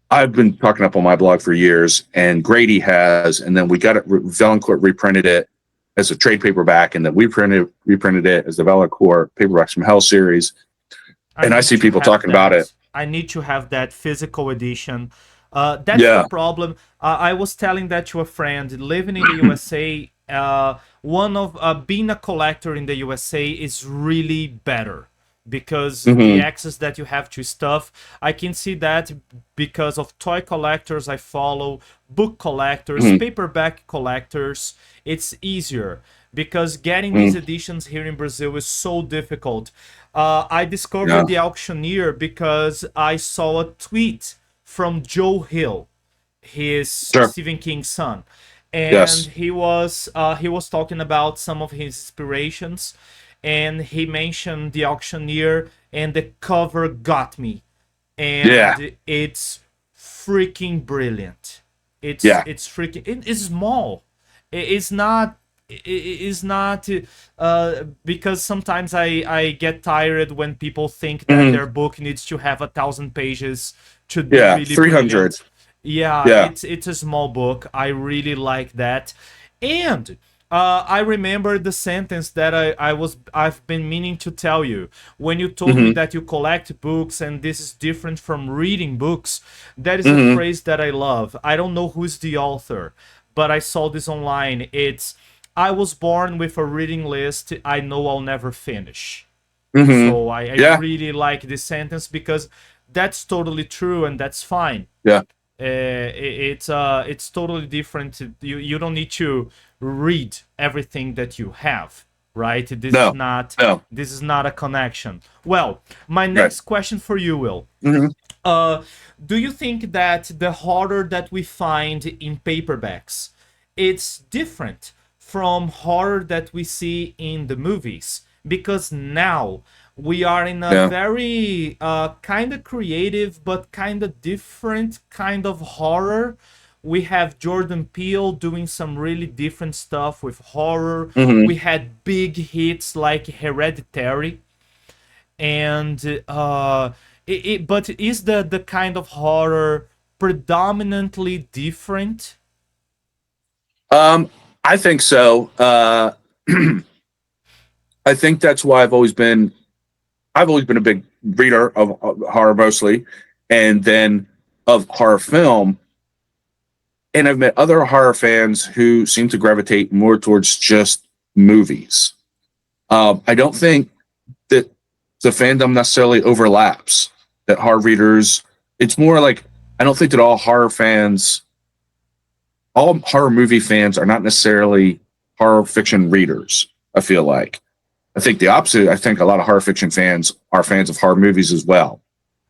S2: I've been talking up on my blog for years, and Grady has, and then we got it, Valancourt reprinted it as a trade paperback, and then we reprinted it as the Valancourt Paperbacks from Hell series. And I see people talking about it.
S1: I need to have that physical edition. That's the problem. I was telling that to a friend living in the USA. One of being a collector in the USA is really better because the access that you have to stuff. I can see that because of toy collectors I follow, book collectors, paperback collectors. It's easier because getting these editions here in Brazil is so difficult. I discovered the auctioneer because I saw a tweet from Joe Hill, his Stephen King's son, and he was talking about some of his inspirations, and he mentioned the auctioneer, and the cover got me, and it's freaking brilliant. It's freaking. It is small. It's not. Is not because sometimes I get tired when people think that their book needs to have 1,000 pages to be really
S2: 300.
S1: brilliant. Yeah, it's a small book. I really like that, and I remember the sentence that I've been meaning to tell you when you told me that you collect books and this is different from reading books. That is a phrase that I love. I don't know who's the author, but I saw this online. It's I was born with a reading list I know I'll never finish. So I really like this sentence because that's totally true and that's fine. It's totally different. You don't need to read everything that you have, right? This is not a connection. Well, my next question for you, Will. Do you think that the horror that we find in paperbacks, it's different from horror that we see in the movies? Because now we are in a very kind of creative but kind of different kind of horror. We have Jordan Peele doing some really different stuff with horror. We had big hits like Hereditary, and but is the kind of horror predominantly different?
S2: I think so. I think that's why I've always been a big reader of horror mostly, and then of horror film. And I've met other horror fans who seem to gravitate more towards just movies. I don't think that the fandom necessarily overlaps, that horror readers, it's more like, I don't think that all horror movie fans are not necessarily horror fiction readers, I feel like. I think the opposite. I think a lot of horror fiction fans are fans of horror movies as well.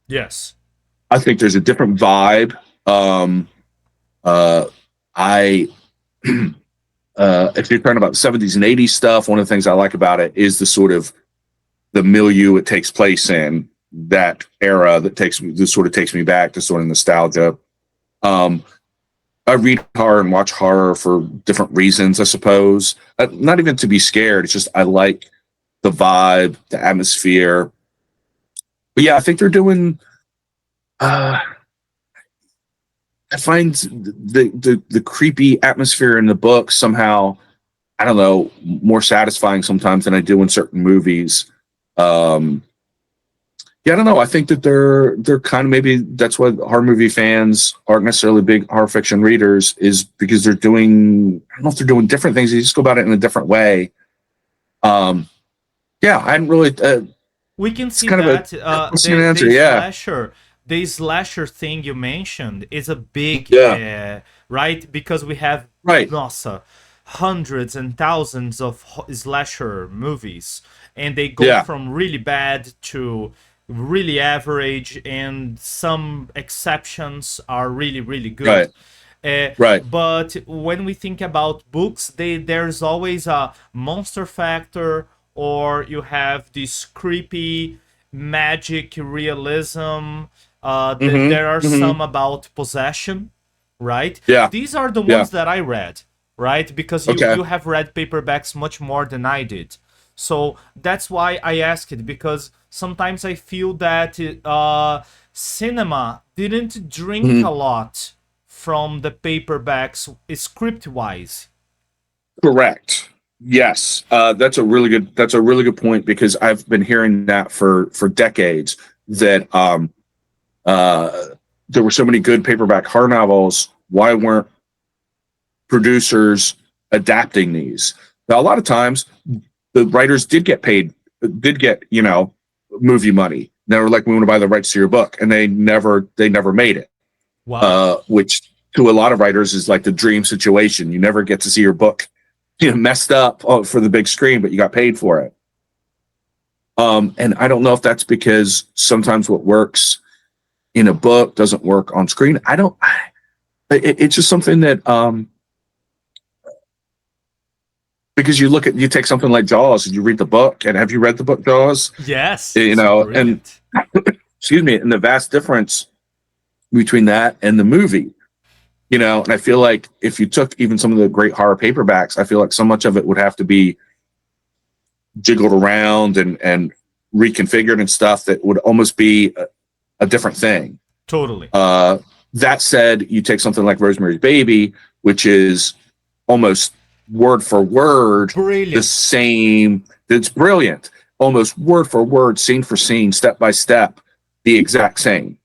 S1: Yes.
S2: I think there's a different vibe. If you're talking about the 70s and 80s stuff, one of the things I like about it is the sort of the milieu it takes place in, that era that takes me back to sort of nostalgia. I read horror and watch horror for different reasons, I suppose. Not even to be scared. It's just I like the vibe, the atmosphere. But yeah, I think they're doing. I find the creepy atmosphere in the book somehow, I don't know, more satisfying sometimes than I do in certain movies. Yeah, I don't know. I think that they're kind of, maybe that's why horror movie fans aren't necessarily big horror fiction readers, is because they're doing, I don't know if they're doing different things. They just go about it in a different way. Yeah, I hadn't really.
S1: We can see
S2: kind
S1: that
S2: answer,
S1: the slasher thing you mentioned is a big, right? Because we have hundreds and thousands of slasher movies, and they go from really bad to really average, and some exceptions are really, really good. But when we think about books, there's always a monster factor, or you have this creepy magic realism. There are some about possession, right? These are the ones that I read, right? Because you have read paperbacks much more than I did. So that's why I asked it, because sometimes I feel that cinema didn't drink a lot from the paperbacks script-wise. Correct.
S2: Yes, that's a really good point, because I've been hearing that for decades, that there were so many good paperback horror novels. Why weren't producers adapting these? Now, a lot of times the writers did get paid, movie money. They were like, we want to buy the rights to your book, and they never made it.
S1: Wow.
S2: Which to a lot of writers is like the dream situation. You never get to see your book, messed up for the big screen, but you got paid for it. And I don't know if that's because sometimes what works in a book doesn't work on screen. It's just something that, because you take something like Jaws and you read the book, and have you read the book Jaws?
S1: Yes.
S2: And excuse me, and the vast difference between that and the movie, and I feel like if you took even some of the great horror paperbacks, I feel like so much of it would have to be jiggled around and reconfigured and stuff that would almost be a different thing.
S1: Totally.
S2: That said, you take something like Rosemary's Baby, which is almost word for word
S1: Brilliant.
S2: the same. It's brilliant. Almost word for word, scene for scene, step by step, the exact same.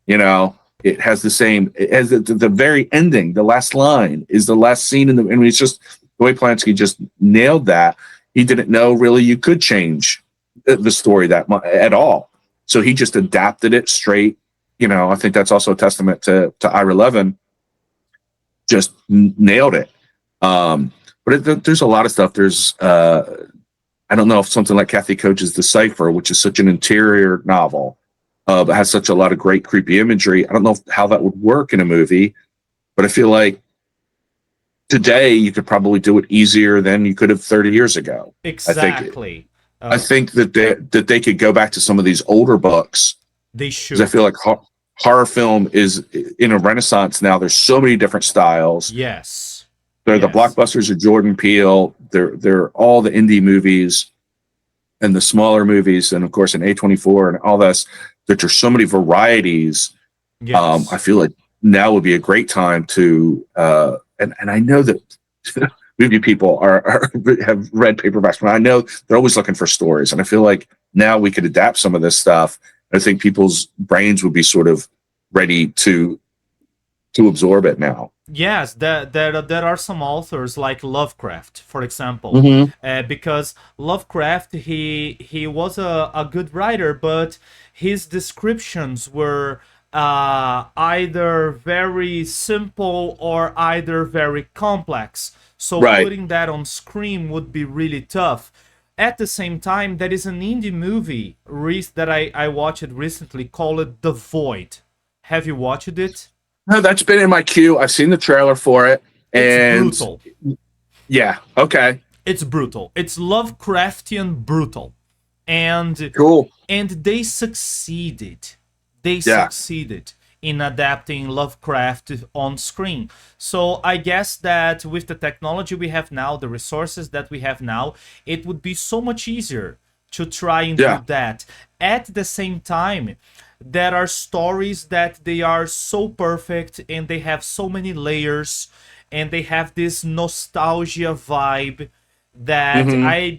S2: It has the same, as the very ending, the last line is the last scene it's just the way Polanski just nailed that. He didn't know really you could change the story that much at all. So he just adapted it straight. I think that's also a testament to Ira Levin. Just nailed it. But there's a lot of stuff. There's, I don't know if something like Kathy Coach's The Cipher, which is such an interior novel, but has such a lot of great creepy imagery. I don't know how that would work in a movie, but I feel like today you could probably do it easier than you could have 30 years ago.
S1: Exactly.
S2: I think that they could go back to some of these older books.
S1: They should.
S2: Because I feel like horror film is in a renaissance now. There's so many different styles.
S1: Yes.
S2: They're the blockbusters of Jordan Peele. They're all the indie movies and the smaller movies, and of course in A24 and all this. There's so many varieties.
S1: Yes.
S2: I feel like now would be a great time to and I know that movie people have read paperbacks, but I know they're always looking for stories, and I feel like now we could adapt some of this stuff. I think people's brains would be sort of ready to absorb it now.
S1: Yes, there are some authors like Lovecraft, for example, because Lovecraft he was a good writer, but his descriptions were either very simple or either very complex. So putting that on screen would be really tough. At the same time, there is an indie movie that I watched recently called The Void. Have you watched it?
S2: No, that's been in my queue. I've seen the trailer for it.
S1: It's brutal.
S2: Yeah, okay.
S1: It's brutal. It's Lovecraftian brutal. And
S2: cool.
S1: And they succeeded. They succeeded in adapting Lovecraft on screen. So I guess that with the technology we have now, the resources that we have now, it would be so much easier to try and do that. At the same time, there are stories that they are so perfect and they have so many layers and they have this nostalgia vibe that I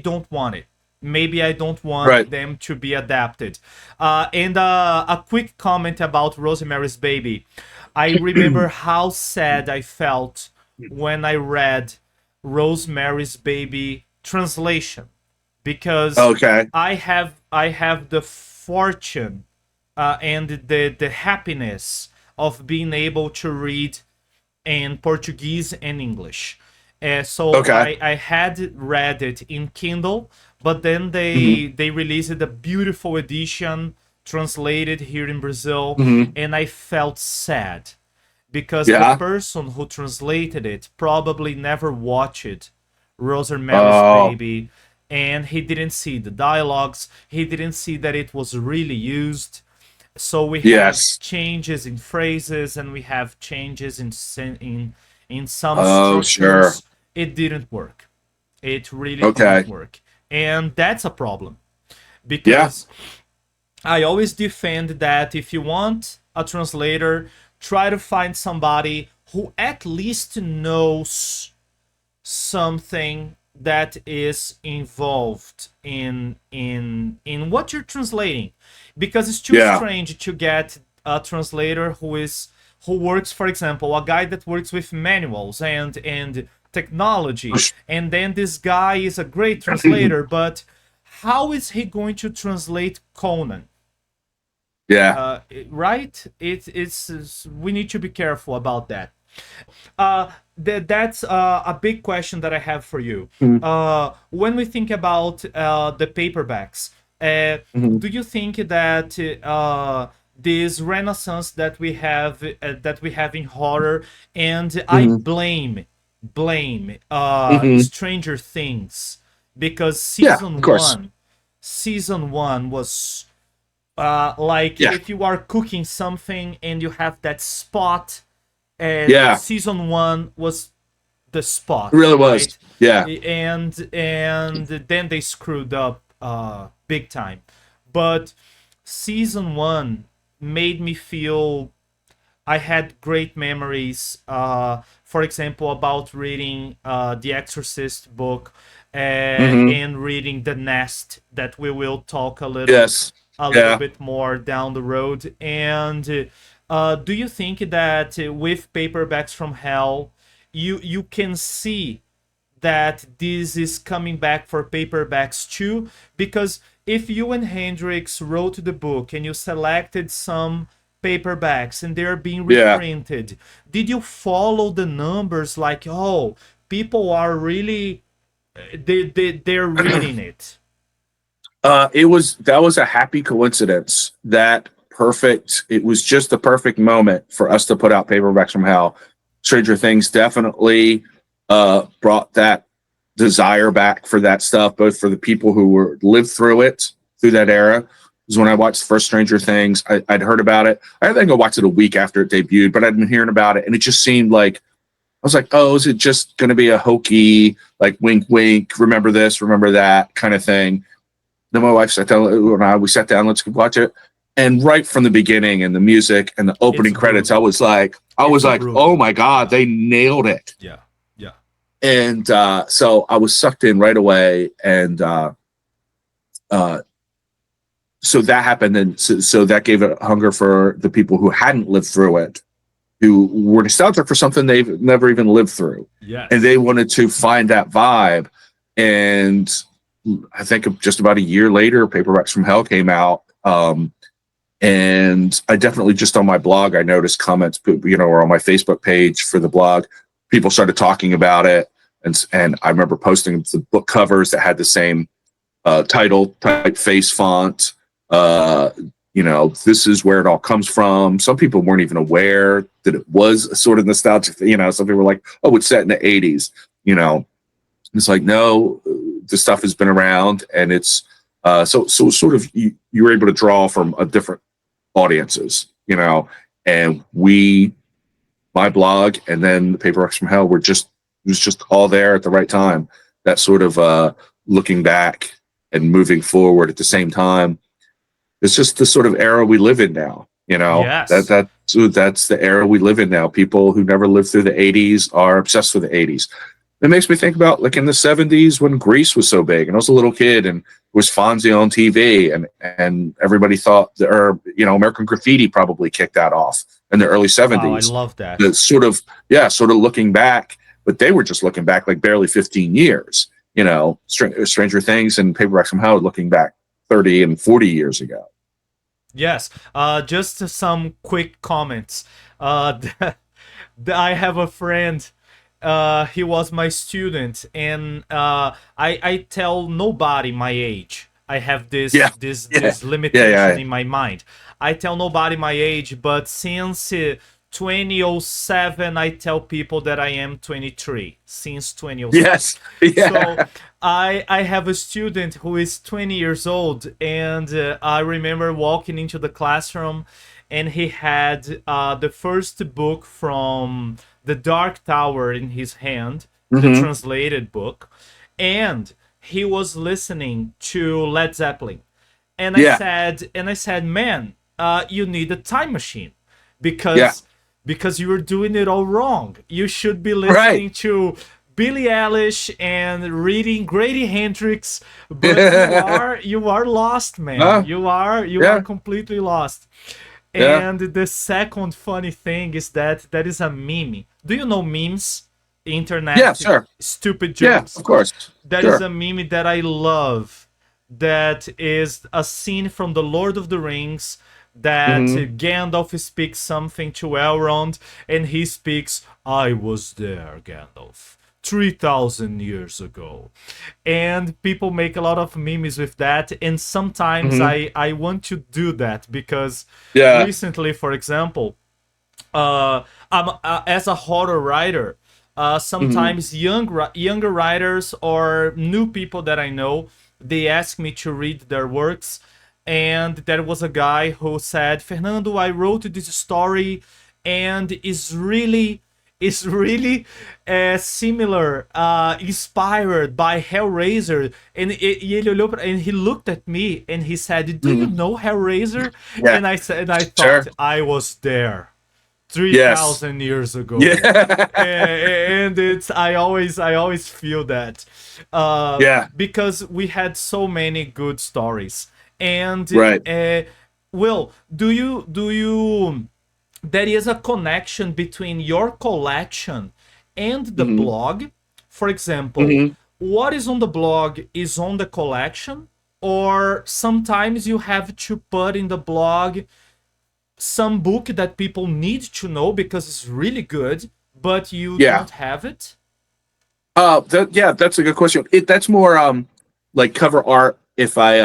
S1: don't want it. Maybe I don't want them to be adapted. And a quick comment about Rosemary's Baby. I remember how sad I felt when I read Rosemary's Baby translation, because I have the fortune and the happiness of being able to read in Portuguese and English. So I had read it in Kindle, but then they released a beautiful edition translated here in Brazil, and I felt sad because the person who translated it probably never watched Rosemary's Baby, and he didn't see the dialogues, he didn't see that it was really used. So we have changes in phrases and we have changes in some structures.
S2: Sure.
S1: It didn't work. It really didn't work. And that's a problem. Because I always defend that if you want a translator, try to find somebody who at least knows something that is involved in what you're translating. Because it's too strange to get a translator who works, for example, a guy that works with manuals and technology, and then this guy is a great translator, but how is he going to translate Conan? Right? It's we need to be careful about that. That's a big question that I have for you. When we think about the paperbacks, do you think that this renaissance that we have in horror, and I blame Stranger Things, because season one was if you are cooking something and you have that spot, and season one was the spot.
S2: It really was. Yeah.
S1: And then they screwed up big time. But season one made me feel I had great memories. For example, about reading the Exorcist book and reading The Nest, that we will talk a little bit more down the road. And do you think that with Paperbacks from Hell, you can see that this is coming back for paperbacks too? Because if you and Hendrix wrote the book and you selected some paperbacks and they're being reprinted, did you follow the numbers, like, oh, people are really they're reading it?
S2: That was a happy coincidence. It was just the perfect moment for us to put out Paperbacks from Hell. Stranger Things definitely brought that desire back for that stuff, both for the people who lived through that era. Because when I watched the first Stranger Things, I'd heard about it. I think I watched it a week after it debuted, but I'd been hearing about it, and it just seemed like, I was like, oh, is it just going to be a hokey, like, wink, wink, remember this, remember that kind of thing? Then my wife sat down, we sat down, let's watch it. And right from the beginning, and the music and the opening credits, I was like, oh my God, they nailed it.
S1: Yeah.
S2: And so I was sucked in right away. And so that happened. And so that gave a hunger for the people who hadn't lived through it, who were nostalgic for something they've never even lived through.
S1: Yes.
S2: And they wanted to find that vibe. And I think just about a year later, Paperbacks from Hell came out. And I definitely, just on my blog, I noticed comments, or on my Facebook page for the blog, people started talking about it. And I remember posting the book covers that had the same title, typeface font. This is where it all comes from. Some people weren't even aware that it was a sort of nostalgic thing. Some people were like, oh, it's set in the 80s. It's like, no, the stuff has been around, and it's so sort of you were able to draw from a different audiences, and my blog and then the Paperbacks from Hell it was just all there at the right time. That sort of looking back and moving forward at the same time. It's just the sort of era we live in now,
S1: Yes.
S2: That's the era we live in now. People who never lived through the 80s are obsessed with the 80s. It makes me think about, like, in the 70s when Grease was so big, and I was a little kid, and it was Fonzie on TV, and everybody thought American Graffiti probably kicked that off in the early 70s.
S1: Oh, I love that.
S2: It's sort of looking back, but they were just looking back like barely 15 years. Stranger Things and Paperbacks from Hell looking back 30 and 40 years ago.
S1: Yes. Just some quick comments. I have a friend. He was my student, and I tell nobody my age. I have this limitation in my mind. I tell nobody my age, but since 2007, I tell people that I am 23. Since 2007.
S2: Yes. Yeah.
S1: So I have a student who is 20 years old, and I remember walking into the classroom, and he had the first book from The Dark Tower in his hand, the translated book, and he was listening to Led Zeppelin. And I said, man, you need a time machine, because you were doing it all wrong. You should be listening to Billie Eilish and reading Grady Hendrix, but you are lost, man. You are completely lost. And the second funny thing is that is a meme. Do you know memes? Internet.
S2: Yeah, sure.
S1: Stupid jokes.
S2: Yeah, of course.
S1: That is a meme that I love. that is a scene from The Lord of the Rings that Gandalf speaks something to Elrond, and he speaks, "I was there, Gandalf, 3,000 years ago." And people make a lot of memes with that, and sometimes I want to do that because recently, for example, as a horror writer, sometimes younger writers or new people that I know, they ask me to read their works. And there was a guy who said, "Fernando, I wrote this story and is really similar, inspired by Hellraiser." And he looked at me and he said, "Do you know Hellraiser?" And I said, and I thought, I was there 3,000 years ago. And it's I always feel that because we had so many good stories. And Will, do you there is a connection between your collection and the blog? For example, what is on the blog is on the collection, or sometimes you have to put in the blog some book that people need to know because it's really good, but you don't have it?
S2: That's a good question. That's more like cover art. If I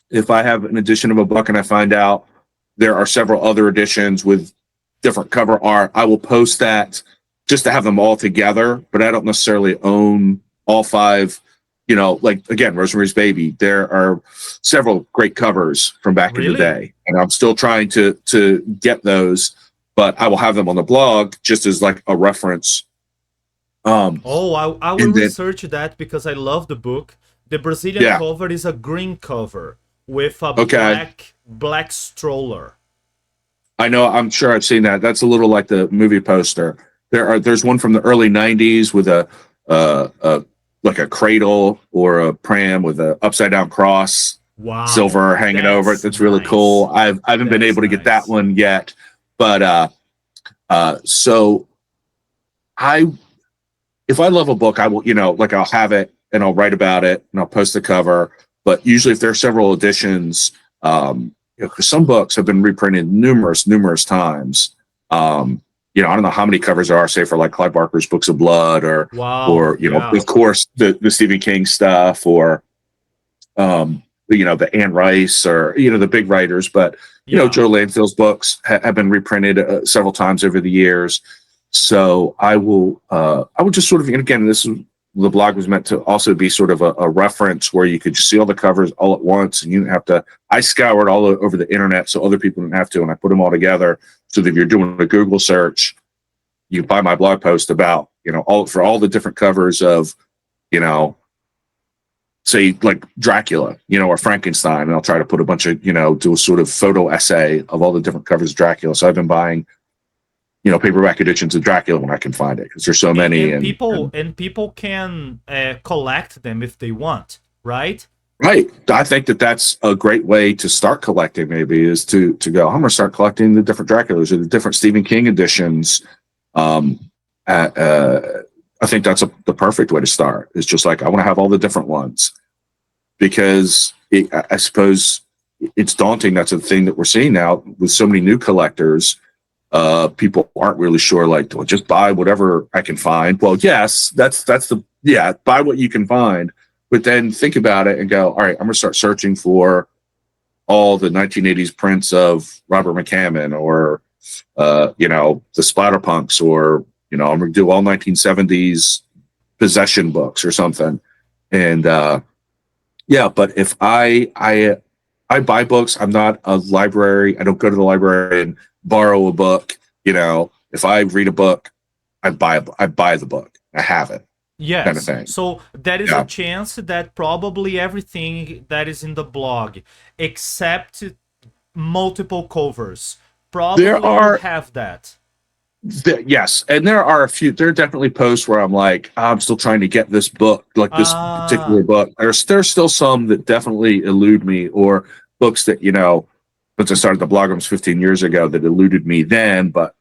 S2: if I have an edition of a book and I find out there are several other editions with different cover art, I will post that just to have them all together, but I don't necessarily own all 5. You know, like, again, Rosemary's Baby, there are several great covers from back in the day, and I'm still trying to get those, but I will have them on the blog just as like a reference.
S1: I will research that because I love the book. The Brazilian cover is a green cover with a black stroller.
S2: I know, I'm sure I've seen that. That's a little like the movie poster. There's one from the early 90s with a like a cradle or a pram with an upside down cross, silver hanging over it. That's really cool. I haven't been able to get that one yet, but so if I love a book, I will, like, I'll have it and I'll write about it and I'll post the cover. But usually if there are several editions, because some books have been reprinted numerous times. I don't know how many covers there are, say for like Clive Barker's Books of Blood or of course the Stephen King stuff or, the Anne Rice or, the big writers, but Joe Lanfield's books have been reprinted several times over the years. So I would just sort of, and again, the blog was meant to also be sort of a reference where you could just see all the covers all at once, and you didn't have to. I scoured all over the internet so other people didn't have to, and I put them all together so that if you're doing a Google search, you find my blog post about all the different covers of, say like Dracula, or Frankenstein, and I'll try to put a bunch of do a sort of photo essay of all the different covers of Dracula. So I've been buying paperback editions of Dracula when I can find it, because there's so many.
S1: And people can collect them if they want, right?
S2: Right. I think that's a great way to start collecting, maybe, is to go, I'm going to start collecting the different Draculas or the different Stephen King editions. I think that's the perfect way to start. It's just like, I want to have all the different ones, because I suppose it's daunting. That's a thing that we're seeing now with so many new collectors. People aren't really sure, like, do I just buy whatever I can find? Well, yes, that's buy what you can find, but then think about it and go, all right, I'm gonna start searching for all the 1980s prints of Robert McCammon or the Splatterpunks, or I'm gonna do all 1970s possession books or something. And but if I buy books, I'm not a library. I don't go to the library and borrow a book. If I read a book, I buy the book. I have it.
S1: Yes.
S2: Kind of thing.
S1: So there is a chance that probably everything that is in the blog, except multiple covers, probably have that.
S2: Yes, and there are a few. There are definitely posts where I'm like, I'm still trying to get this book, like this particular book. There's still some that definitely elude me, or books that since I started the blog almost 15 years ago, that eluded me then. But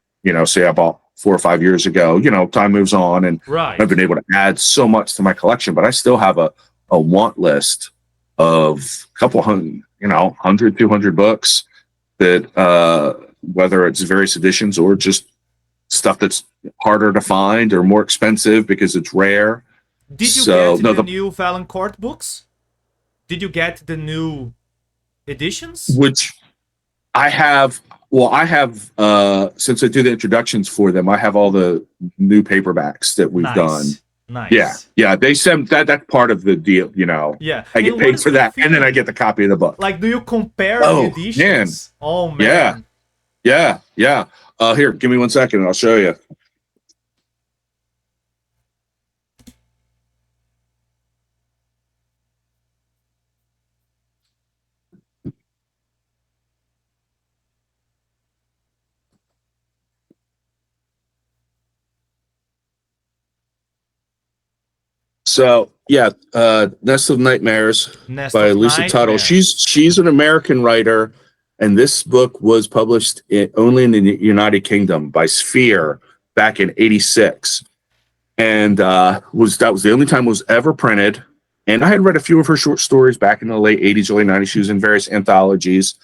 S2: say I bought 4 or 5 years ago. Time moves on, and I've been able to add so much to my collection. But I still have a a want list of a couple hundred, 100, 200 books that, whether it's various editions or just stuff that's harder to find or more expensive because it's rare.
S1: Did you get the new Valancourt books? Did you get the new editions?
S2: Which I have. Well, I have, since I do the introductions for them, I have all the new paperbacks that we've done.
S1: Nice.
S2: Yeah. They send that's part of the deal,
S1: Yeah.
S2: I get paid for that, and then I get the copy of the book.
S1: Like, do you compare the editions?
S2: Man.
S1: Oh, man.
S2: Yeah. Here, give me 1 second, and I'll show you. So Nest of Nightmares by Lisa Tuttle. She's an American writer, and this book was published only in the United Kingdom by Sphere back in '86, and that was the only time it was ever printed. And I had read a few of her short stories back in the late '80s, early '90s. She was in various anthologies,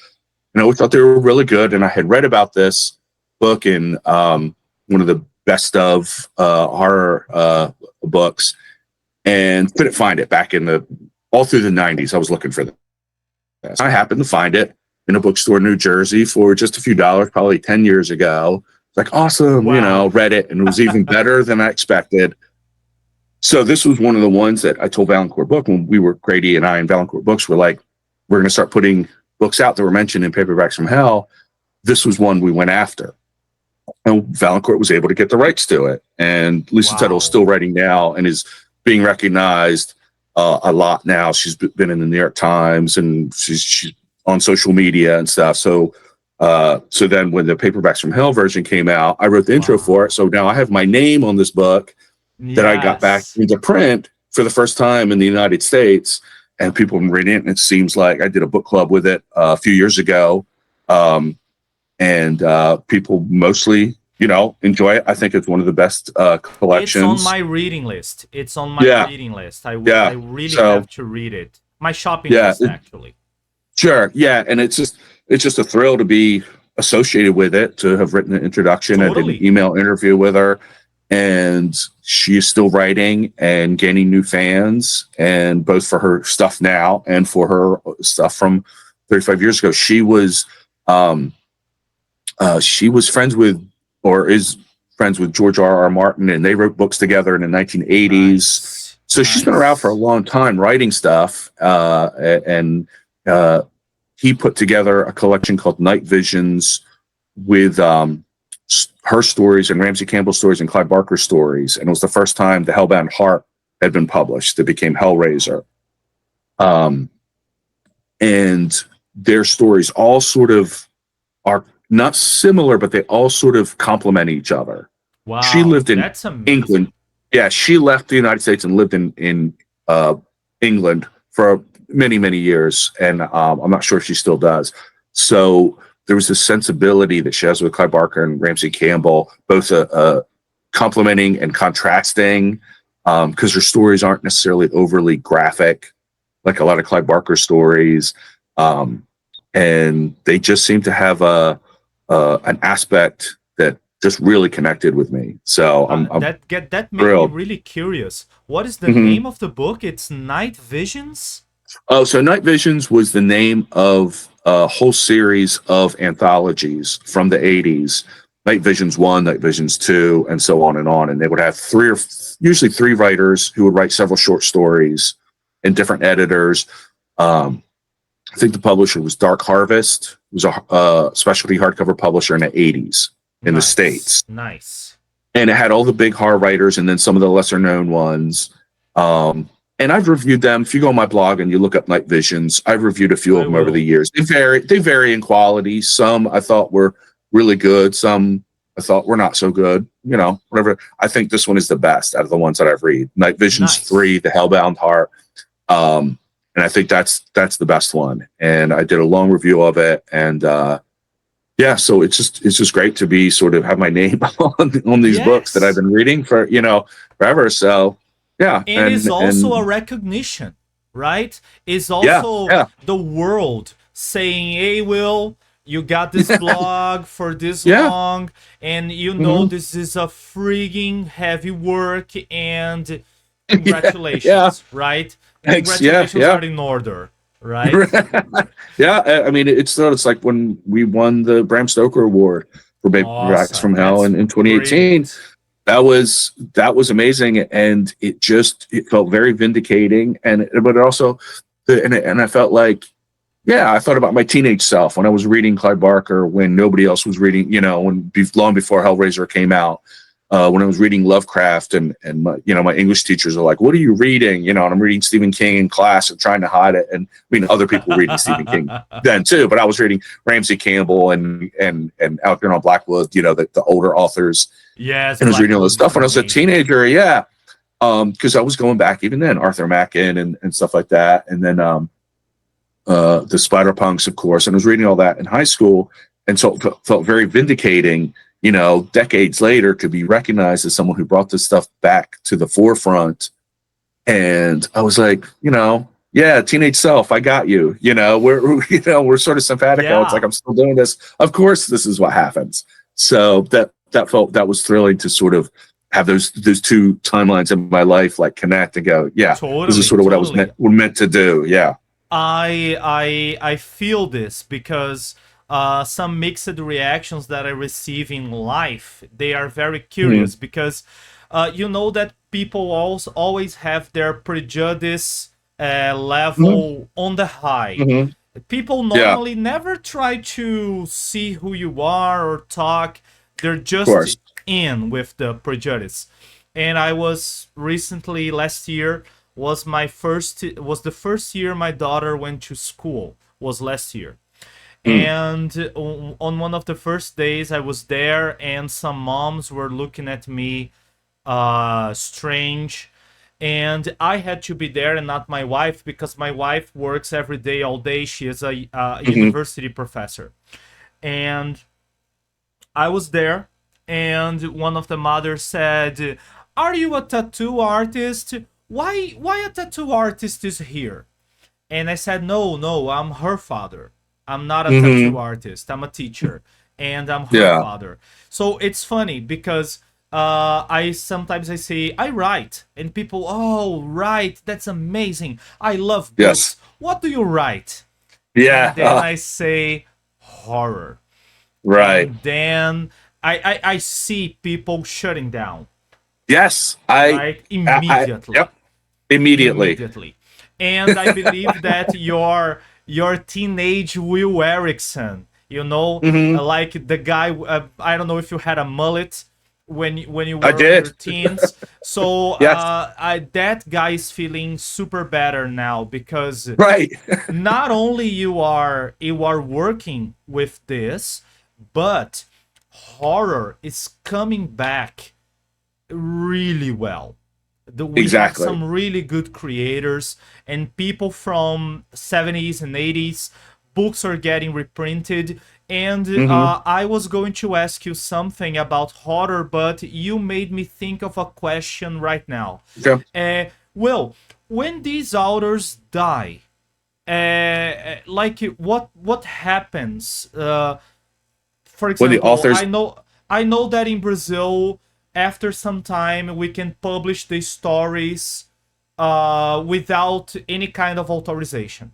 S2: and I always thought they were really good. And I had read about this book in one of the best of horror books, and couldn't find it back in all through the 90s. I was looking for this. I happened to find it in a bookstore in New Jersey for just a few dollars, probably 10 years ago. It's like, awesome,
S1: wow.
S2: Read it, and it was even better than I expected. So this was one of the ones that I told Valancourt Book when Grady and I and Valancourt Books were like, we're going to start putting books out that were mentioned in Paperbacks from Hell. This was one we went after. And Valancourt was able to get the rights to it. And Lisa Tuttle is still writing now and is being recognized a lot now. She's been in the New York Times, and she's on social media and stuff. So then when the Paperbacks from Hell version came out, I wrote the intro for it. So now I have my name on this book that I got back into print for the first time in the United States, and people have been reading it. And it seems like I did a book club with it a few years ago, and people mostly enjoy it. I think it's one of the best collections.
S1: It's on my reading list. Reading list. I really have to read it. My shopping list, actually.
S2: Sure. Yeah. And it's just a thrill to be associated with it, to have written an introduction.
S1: Totally.
S2: I did an email interview with her, and she is still writing and gaining new fans, and both for her stuff now and for her stuff from 35 years ago. She was friends with, or is friends with, George R.R. Martin, and they wrote books together in the 1980s.
S1: Nice.
S2: So she's been around for a long time writing stuff, and he put together a collection called Night Visions with her stories and Ramsey Campbell's stories and Clive Barker's stories, and it was the first time the Hellbound Heart had been published. It became Hellraiser, and their stories all sort of are not similar, but they all sort of complement each other.
S1: Wow,
S2: she lived in England. Yeah, she left the United States and lived in England for many, many years, and I'm not sure if she still does. So there was this sensibility that she has with Clive Barker and Ramsey Campbell, both complementing and contrasting, because her stories aren't necessarily overly graphic like a lot of Clive Barker stories, and they just seem to have an aspect that just really connected with me. So
S1: that made me really curious. What is the name of the book? It's Night Visions?
S2: Oh, so Night Visions was the name of a whole series of anthologies from the 80s. Night Visions 1, Night Visions 2, and so on and on. And they would have usually three writers who would write several short stories, and different editors. I think the publisher was Dark Harvest. It was a specialty hardcover publisher in the 80s in the States.
S1: Nice.
S2: And it had all the big horror writers and then some of the lesser known ones. And I've reviewed them. If you go on my blog and you look up Night Visions, I've reviewed a few of them over the years. They vary in quality. Some I thought were really good. Some I thought were not so good. Whatever. I think this one is the best out of the ones that I've read. Night Visions 3, The Hellbound Heart. And I think that's the best one. And I did a long review of it. And so it's just great to be sort of have my name on these books that I've been reading for forever. So yeah,
S1: and it's also a recognition. right? Is also the world saying, hey, Will, you got this blog for this long, and you know this is a frigging heavy work, and congratulations, right?
S2: Thanks.
S1: Congratulations are in order, right?
S2: I mean, it's like when we won the Bram Stoker Award for Paperbacks from Hell in 2018.
S1: Brilliant.
S2: That was amazing, and it felt very vindicating, but it also, and I felt like, I thought about my teenage self when I was reading Clive Barker when nobody else was reading, long before Hellraiser came out. When I was reading Lovecraft, and my English teachers are like, "What are you reading?" And I'm reading Stephen King in class and trying to hide it. And I mean, other people were reading Stephen King then too, but I was reading Ramsey Campbell and Algernon Blackwood, the older authors.
S1: Yes,
S2: and I was reading all this stuff when I was a teenager. Because I was going back even then, Arthur Machen and stuff like that, and then the Spider Punks, of course. And I was reading all that in high school, and so it felt very vindicating. Decades later, to be recognized as someone who brought this stuff back to the forefront. And I was like, teenage self, I got you. We're sort of simpatico. It's like, I'm still doing this. Of course, this is what happens. So that was thrilling to sort of have those two timelines in my life like connect and go, totally, this is sort of what I was meant to do. Yeah.
S1: I feel this because some mixed reactions that I receive in life, they are very curious because that people always have their prejudice level on the high. People normally never try to see who you are or talk. They're just in with the prejudice. And I was recently, last year, was the first year my daughter went to school, was last year. And on one of the first days I was there, and some moms were looking at me strange, and I had to be there and not my wife, because my wife works every day, all day. She is a university professor. And I was there, and one of the mothers said, "Are you a tattoo artist? Why a tattoo artist is here?" And I said, no, I'm her father. I'm not a tattoo artist. I'm a teacher, and I'm her father. So it's funny because I sometimes say I write, and people, oh, write, that's amazing. I love books. What do you write?
S2: Yeah.
S1: And then I say horror.
S2: Right.
S1: And then I see people shutting down.
S2: Yes.
S1: Immediately.
S2: Immediately.
S1: And I believe that your teenage Will Errickson, like the guy, I don't know if you had a mullet when you were in your teens. So that guy is feeling super better now, because not only you are working with this, but horror is coming back really well. We have some really good creators, and people from 70s and 80s. Books are getting reprinted, and I was going to ask you something about horror, but you made me think of a question right now. Will, when these authors die, like what happens? For example, when the authors... I know that in Brazil, after some time, we can publish the stories without any kind of authorization.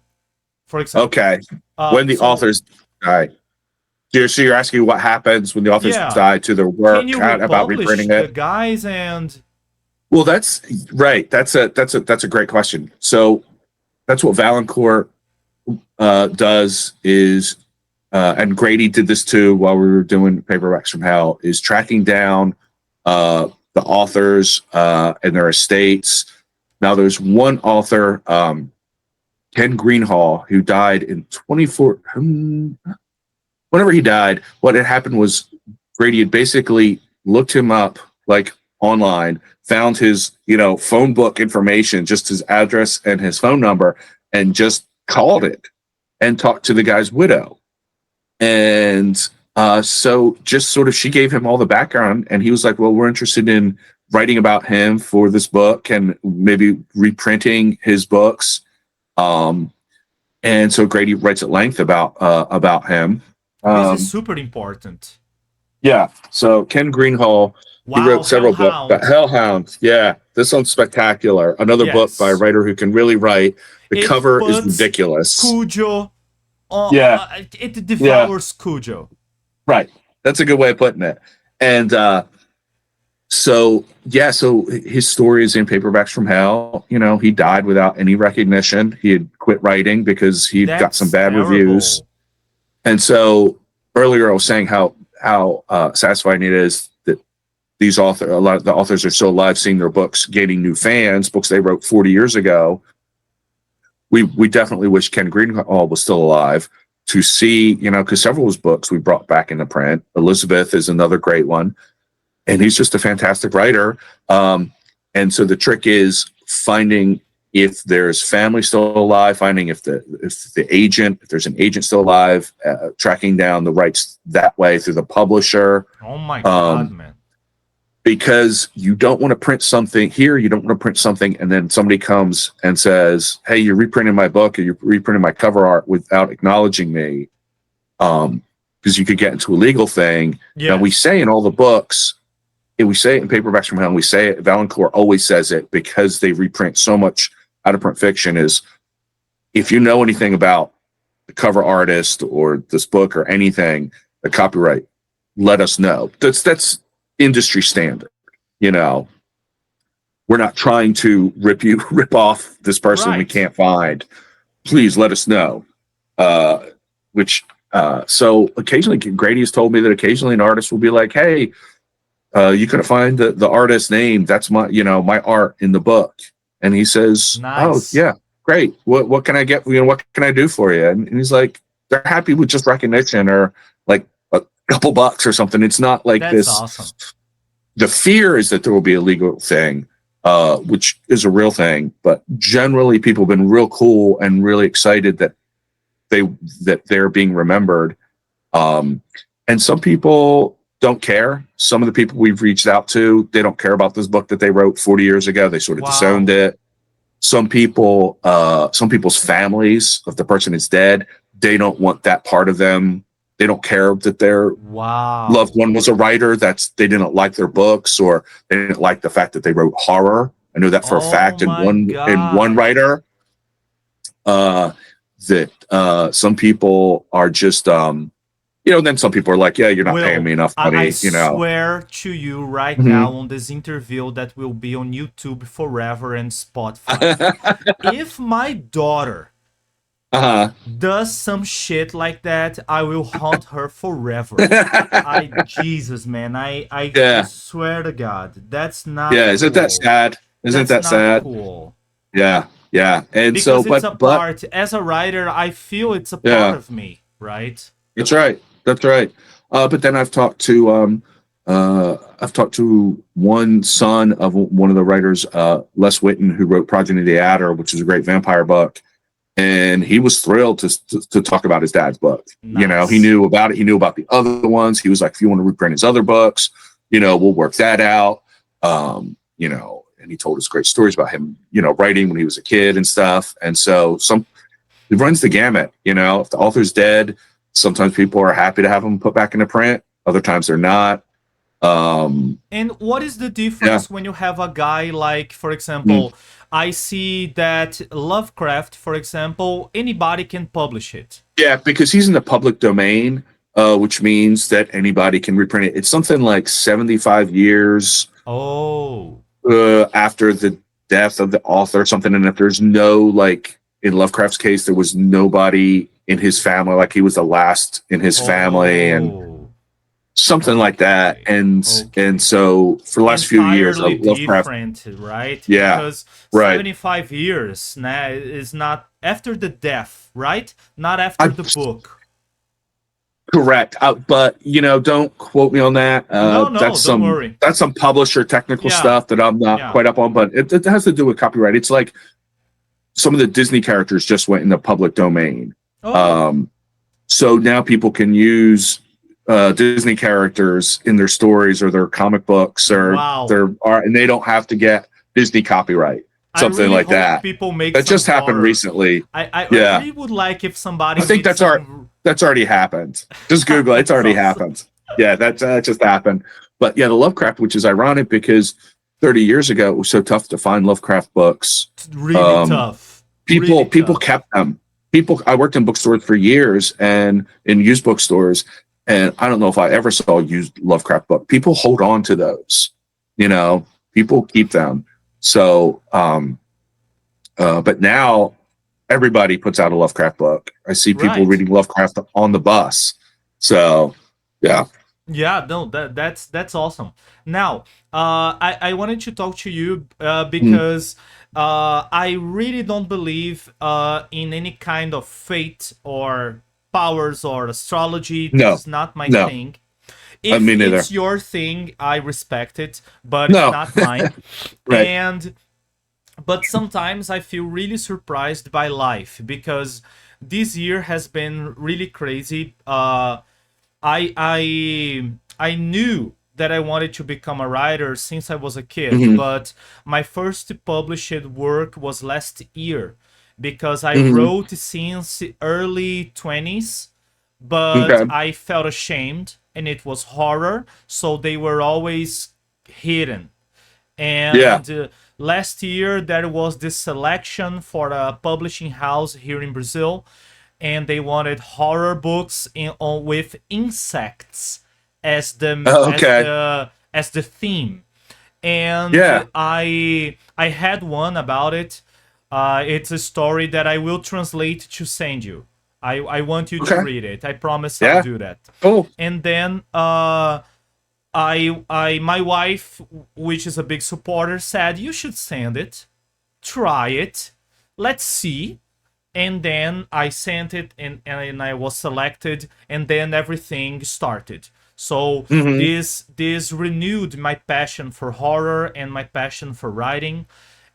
S1: For example.
S2: Okay. When the authors die. So you're asking what happens when the authors die to their work, about reprinting it?
S1: The guys and...
S2: Well, that's right. That's a great question. So that's what Valancourt does is, and Grady did this too while we were doing Paperbacks from Hell, is tracking down the authors and their estates. Now there's one author, Ken Greenhall, who died in 24. Whenever he died, what had happened was Grady had basically looked him up like online, found his phone book information, just his address and his phone number, and just called it and talked to the guy's widow. And so just sort of, she gave him all the background, and he was like, well, we're interested in writing about him for this book and maybe reprinting his books. And so Grady writes at length about him.
S1: This is super important.
S2: Yeah. So Ken Greenhall, he wrote several books. Hellhound. Yeah. This one's spectacular. Another book by a writer who can really write. The cover is ridiculous.
S1: Cujo. It devours Cujo.
S2: Right. That's a good way of putting it. And so his story is in Paperbacks from Hell. You know, he died without any recognition. He had quit writing because he'd got some bad reviews. And so earlier I was saying how satisfying it is that a lot of the authors are still alive, seeing their books gaining new fans, books they wrote 40 years ago. We definitely wish Ken Greenhall was still alive to see, you know, because several of his books we brought back into print. Elizabeth is another great one. And he's just a fantastic writer. And so the trick is finding if there's family still alive, finding if there's an agent still alive, tracking down the rights that way through the publisher.
S1: Oh my God, man.
S2: Because you don't want to print something here, you don't want to print something, and then somebody comes and says, hey, you're reprinting my book, or you're reprinting my cover art without acknowledging me. Because you could get into a legal thing.
S1: Yes.
S2: Now, we say in all the books, and we say it in Paperbacks from Hell, and we say it, Valancourt always says it because they reprint so much out of print fiction, is if you know anything about the cover artist or this book or anything, the copyright, let us know. That's industry standard. You know, we're not trying to rip off this person we can't find. Please let us know. So occasionally, Grady has told me that occasionally an artist will be like, hey, you couldn't find the artist's name. That's my art in the book. And he says, nice. Oh yeah, great. What can I get? What can I do for you? And he's like, they're happy with just recognition or like a couple bucks or something. It's not like
S1: That's
S2: this.
S1: Awesome.
S2: The fear is that there will be a legal thing, which is a real thing. But generally, people have been real cool and really excited that they're being remembered. And some people don't care. Some of the people we've reached out to, they don't care about this book that they wrote 40 years ago. They sort of disowned it. Some people's families, if the person is dead, they don't want that part of them. They don't care that their loved one was a writer. They didn't like their books, or they didn't like the fact that they wrote horror. I know that for a fact in one writer. That some people are just then some people are like, yeah, you're not paying me enough money.
S1: I swear to you right now on this interview that will be on YouTube forever and Spotify. If my daughter does some shit like that, I will haunt her forever. Jesus, man, I swear to God, that's not.
S2: Yeah, isn't that sad? Isn't that sad?
S1: Cool.
S2: Yeah, yeah, and
S1: because
S2: so,
S1: it's a part. As a writer, I feel it's a part of me, right?
S2: That's right. That's right. But then I've talked to one son of one of the writers, Les Whitten, who wrote Progeny of the Adder, which is a great vampire book. And he was thrilled to talk about his dad's book. Nice. You know, he knew about it. He knew about the other ones. He was like, if you want to reprint his other books, we'll work that out. And he told us great stories about him, writing when he was a kid and stuff. And so it runs the gamut, if the author's dead, sometimes people are happy to have them put back into print. Other times they're not.
S1: And what is the difference when you have a guy like, for example, I see that Lovecraft, for example, anybody can publish it. Yeah,
S2: because he's in the public domain, which means that anybody can reprint it. It's something like 75 years after the death of the author or something. And if there's no, like in Lovecraft's case, there was nobody in his family, like he was the last in his family and something like that. And so for the last few years of Lovecraft,
S1: right?
S2: Yeah,
S1: because 75 years is not after the death, right? Not after the book.
S2: Correct. But don't quote me on that.
S1: No, don't worry.
S2: That's some publisher technical stuff that I'm not quite up on, but it has to do with copyright. It's like some of the Disney characters just went in the public domain. So now people can use Disney characters in their stories or their comic books or their art, and they don't have to get Disney copyright.
S1: I
S2: something
S1: really
S2: like
S1: hope
S2: that.
S1: people make
S2: That
S1: some
S2: just happened
S1: horror.
S2: recently.
S1: I
S2: Yeah.
S1: really would like if somebody
S2: I think
S1: made some...
S2: that's already happened. Just Google it. It's
S1: That's
S2: already
S1: awesome.
S2: happened. Yeah, that just happened. But yeah, the Lovecraft, which is ironic because 30 years ago it was so tough to find Lovecraft books.
S1: It's really tough. Really
S2: People
S1: tough.
S2: kept them. I worked in bookstores for years and in used bookstores, and I don't know if I ever saw a used Lovecraft book. People hold on to those. People keep them. So, but now everybody puts out a Lovecraft book. I see people
S1: Right.
S2: reading Lovecraft on the bus. So, yeah.
S1: Yeah, no, that's awesome. Now, I wanted to talk to you because I really don't believe in any kind of fate or powers or astrology. This
S2: No,
S1: is not my
S2: no.
S1: thing. If
S2: Me neither.
S1: it's your thing, I respect it, but
S2: No.
S1: it's not mine.
S2: Right.
S1: But sometimes I feel really surprised by life because this year has been really crazy. I knew that I wanted to become a writer since I was a kid,
S2: Mhm.
S1: but my first published work was last year because I
S2: Mhm.
S1: wrote since early 20s, but
S2: Okay.
S1: I felt ashamed and it was horror, so they were always hidden. And last year there was this selection for a publishing house here in Brazil, and they wanted horror books with insects as the
S2: Okay.
S1: as the theme. And
S2: Yeah.
S1: I had one about it. It's a story that I will translate to send you. I want you to
S2: Okay.
S1: read it. I promise
S2: Yeah.
S1: I'll do that.
S2: Cool.
S1: And then my wife, which is a big supporter, said you should send it, try it, let's see. And then I sent it, and I was selected, and then everything started. So
S2: Mhm.
S1: this renewed my passion for horror and my passion for writing.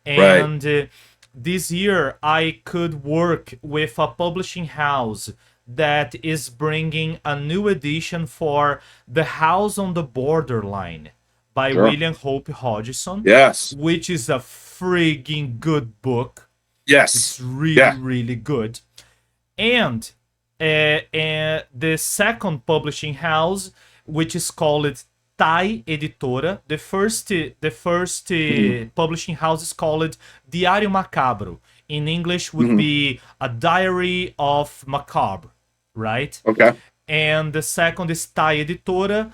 S2: Right.
S1: And this year I could work with a publishing house that is bringing a new edition for The House on the Borderline by
S2: Sure.
S1: William Hope Hodgson,
S2: Yes.
S1: which is a frigging good book.
S2: Yes.
S1: It's really,
S2: Yeah.
S1: really good. And the second publishing house, which is called Thai Editora. The first publishing house is called Diário Macabro. In English would be A Diary of Macabre, right?
S2: Okay.
S1: And the second is Thai Editora.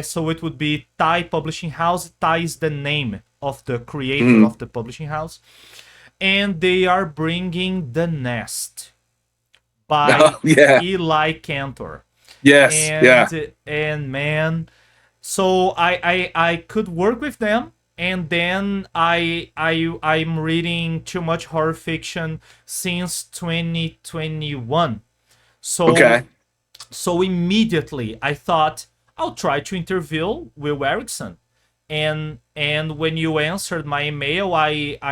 S1: So it would be Thai Publishing House. Thai is the name of the creator of the publishing house. And they are bringing The Nest by
S2: Yeah.
S1: Eli Cantor.
S2: Yes. Yeah.
S1: And man, so I could work with them, and then I'm reading too much horror fiction since 2021. So
S2: Okay.
S1: so immediately I thought I'll try to interview Will Errickson. And when you answered my email,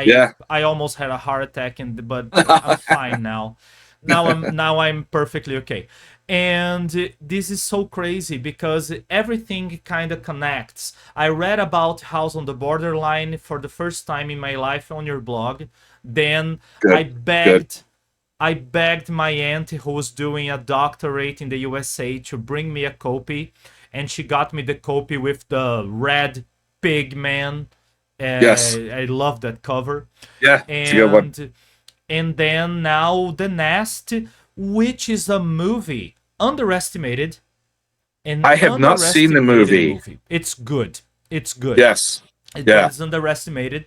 S2: Yeah.
S1: I almost had a heart attack, but I'm fine now. Now I'm perfectly okay. And this is so crazy because everything kind of connects. I read about House on the Borderline for the first time in my life on your blog. Then
S2: Good.
S1: I begged my aunt, who was doing a doctorate in the USA, to bring me a copy, and she got me the copy with the red pig man.
S2: Yes.
S1: I love that cover.
S2: Yeah. It's a good one.
S1: And then now The Nest, which is a movie underestimated. And
S2: I have not seen the movie.
S1: It's good. It's good.
S2: Yes.
S1: It
S2: Yeah.
S1: is underestimated.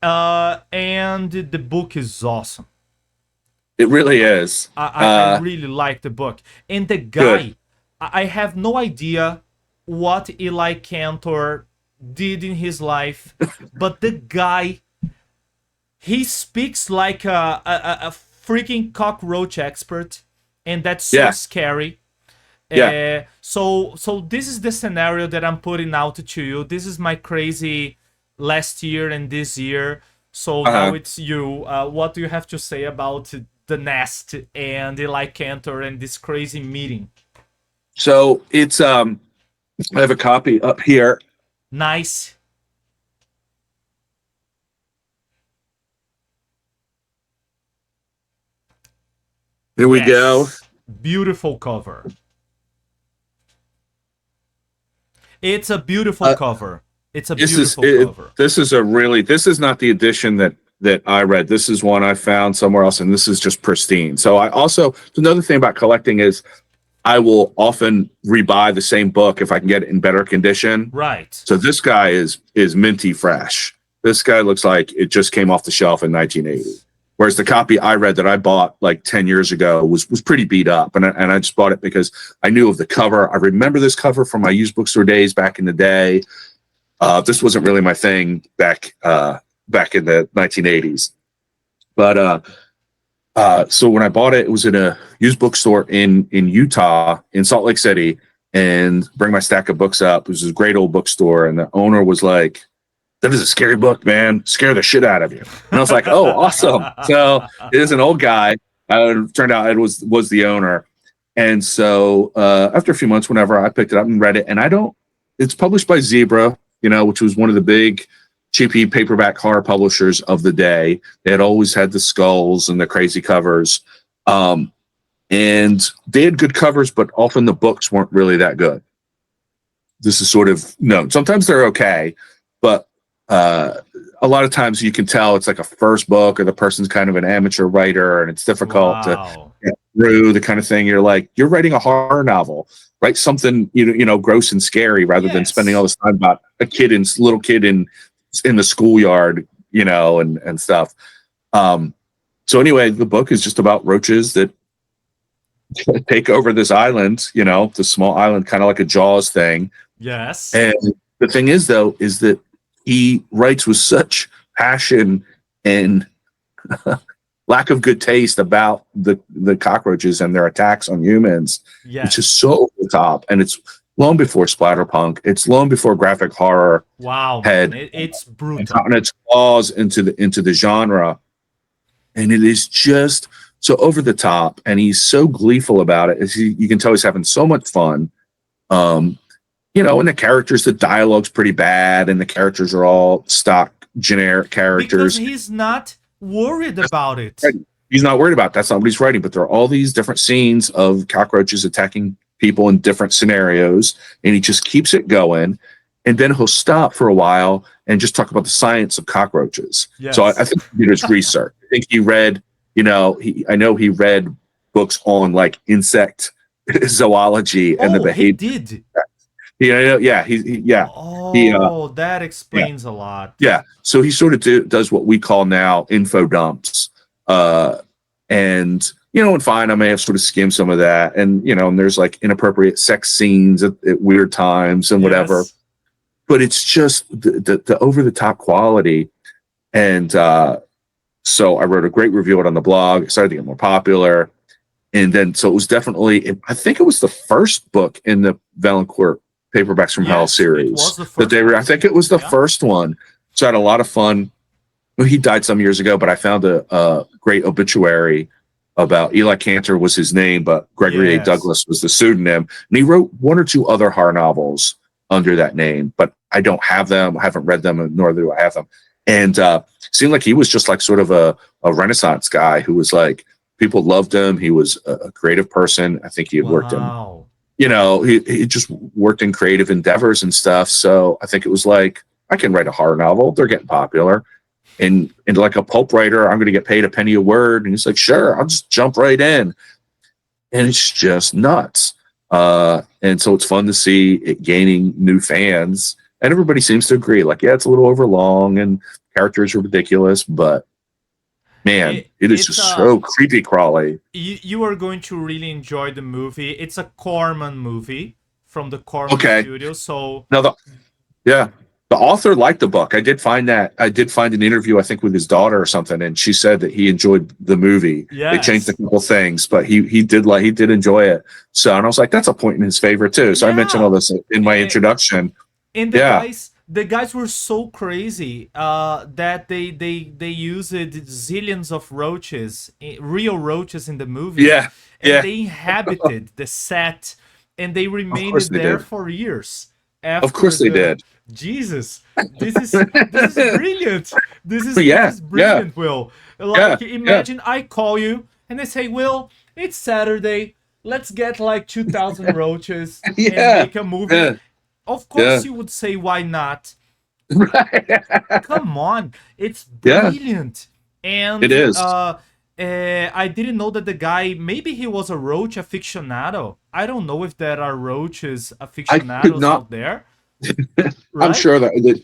S1: And the book is awesome.
S2: It really is.
S1: I really like the book. And the guy, I have no idea what Eli Cantor did in his life, but the guy, he speaks like a freaking cockroach expert, and that's so scary.
S2: Yeah.
S1: So this is the scenario that I'm putting out to you. This is my crazy last year and this year. So now it's you. What do you have to say about The Nest and Eli Cantor and this crazy meeting?
S2: So it's I have a copy up here.
S1: Nice.
S2: Here we go.
S1: Beautiful cover. It's a beautiful cover. It's a beautiful cover.
S2: This is not the edition that I read. This is one I found somewhere else, and this is just pristine. So I also, another thing about collecting is I will often rebuy the same book if I can get it in better condition.
S1: Right.
S2: So this guy is minty fresh. This guy looks like it just came off the shelf in 1980. Whereas the copy I read that I bought like 10 years ago was pretty beat up. And I just bought it because I knew of the cover. I remember this cover from my used bookstore days back in the day. This wasn't really my thing back in the 1980s. But so when I bought it, it was in a used bookstore in Utah, in Salt Lake City, and bring my stack of books up. It was this great old bookstore, and the owner was like, "That is a scary book, man. Scare the shit out of you." And I was like, "Oh, awesome!" So it is an old guy. It turned out it was the owner, and so after a few months, whenever I picked it up and read it, and it's published by Zebra, which was one of the big cheapy paperback horror publishers of the day. They had always had the skulls and the crazy covers. And they had good covers, but often the books weren't really that good. This is sort of known. Sometimes they're okay, but a lot of times you can tell it's like a first book or the person's kind of an amateur writer and it's difficult to get through the kind of thing. You're like, you're writing a horror novel. Write something, gross and scary rather than spending all this time about a little kid in the schoolyard, and stuff. So anyway, the book is just about roaches that take over this island, this small island, kind of like a Jaws thing.
S1: Yes.
S2: And the thing is, though, is that he writes with such passion and lack of good taste about the cockroaches and their attacks on humans.
S1: Yes.
S2: It's just so over the top. And it's long before splatterpunk. It's long before graphic horror.
S1: Wow,
S2: had
S1: it's brutal.
S2: And its claws into the genre. And it is just so over the top, and he's so gleeful about it. You can tell he's having so much fun. And the characters, the dialogue's pretty bad, and the characters are all stock generic characters.
S1: Because he's not worried about it.
S2: He's not worried about it. That's not what he's writing. But there are all these different scenes of cockroaches attacking people in different scenarios, and he just keeps it going. And then he'll stop for a while and just talk about the science of cockroaches. Yes. So I think he did his research. I think he read, I know he read books on like insect zoology and the behavior.
S1: He did. That explains a lot.
S2: Yeah. So he sort of does what we call now info dumps. And fine, I may have sort of skimmed some of that. And, and there's like inappropriate sex scenes at weird times and whatever. Yes. But it's just the over-the-top quality. And so I wrote a great review of it on the blog. It started to get more popular. And then, so it was definitely, I think it was the first book in the Valancourt Paperbacks from Hell series. I think it was the first one. So I had a lot of fun. Well, he died some years ago, but I found a great obituary about Eli Cantor was his name, but Gregory A. Douglas was the pseudonym. And he wrote one or two other horror novels under that name, but I don't have them. I haven't read them, nor do I have them. And seemed like he was just like sort of a Renaissance guy who was like, people loved him. He was a creative person. I think he had worked in, he just worked in creative endeavors and stuff. So I think it was like, I can write a horror novel. They're getting popular. And like a pulp writer, I'm going to get paid a penny a word. And he's like, sure, I'll just jump right in. And it's just nuts. And so it's fun to see it gaining new fans. And everybody seems to agree. Like, yeah, it's a little overlong and characters are ridiculous, but man, it is just so creepy crawly.
S1: You are going to really enjoy the movie. It's a Corman movie from the Corman Studios. So the author liked the book. I did find an interview, I think, with his daughter or something, and she said that he enjoyed the movie. Yes. They changed a couple things, but he did enjoy it. So, and I was like, that's a point in his favor too. So I mentioned all this in my introduction. And the guys were so crazy that they used zillions of roaches, real roaches in the movie.
S2: Yeah.
S1: And they inhabited the set, and they remained there for years.
S2: Of course they did.
S1: Jesus, this is brilliant. This is brilliant, Will. Like, imagine I call you and I say, Will, it's Saturday. Let's get like 2,000 roaches and
S2: Yeah.
S1: make a movie.
S2: Yeah.
S1: Of course,
S2: Yeah.
S1: you would say, why not?
S2: Right.
S1: Come on, it's
S2: Yeah.
S1: brilliant. And
S2: It is.
S1: I didn't know that the guy, maybe he was a roach aficionado. I don't know if there are roaches
S2: I could
S1: aficionados
S2: not.
S1: out there,
S2: I'm
S1: right?
S2: sure that.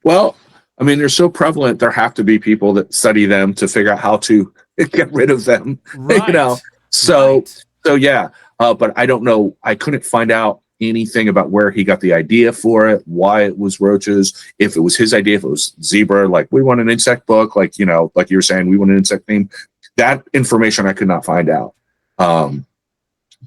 S2: Well, I mean, they're so prevalent. There have to be people that study them to figure out how to get rid of them. You know.
S1: Right,
S2: So
S1: right.
S2: so yeah. But I don't know. I couldn't find out anything about where he got the idea for it, why it was roaches, if it was his idea, if it was zebra. Like, we want an insect book, like, you know, like you were saying, we want an insect theme. That information I could not find out.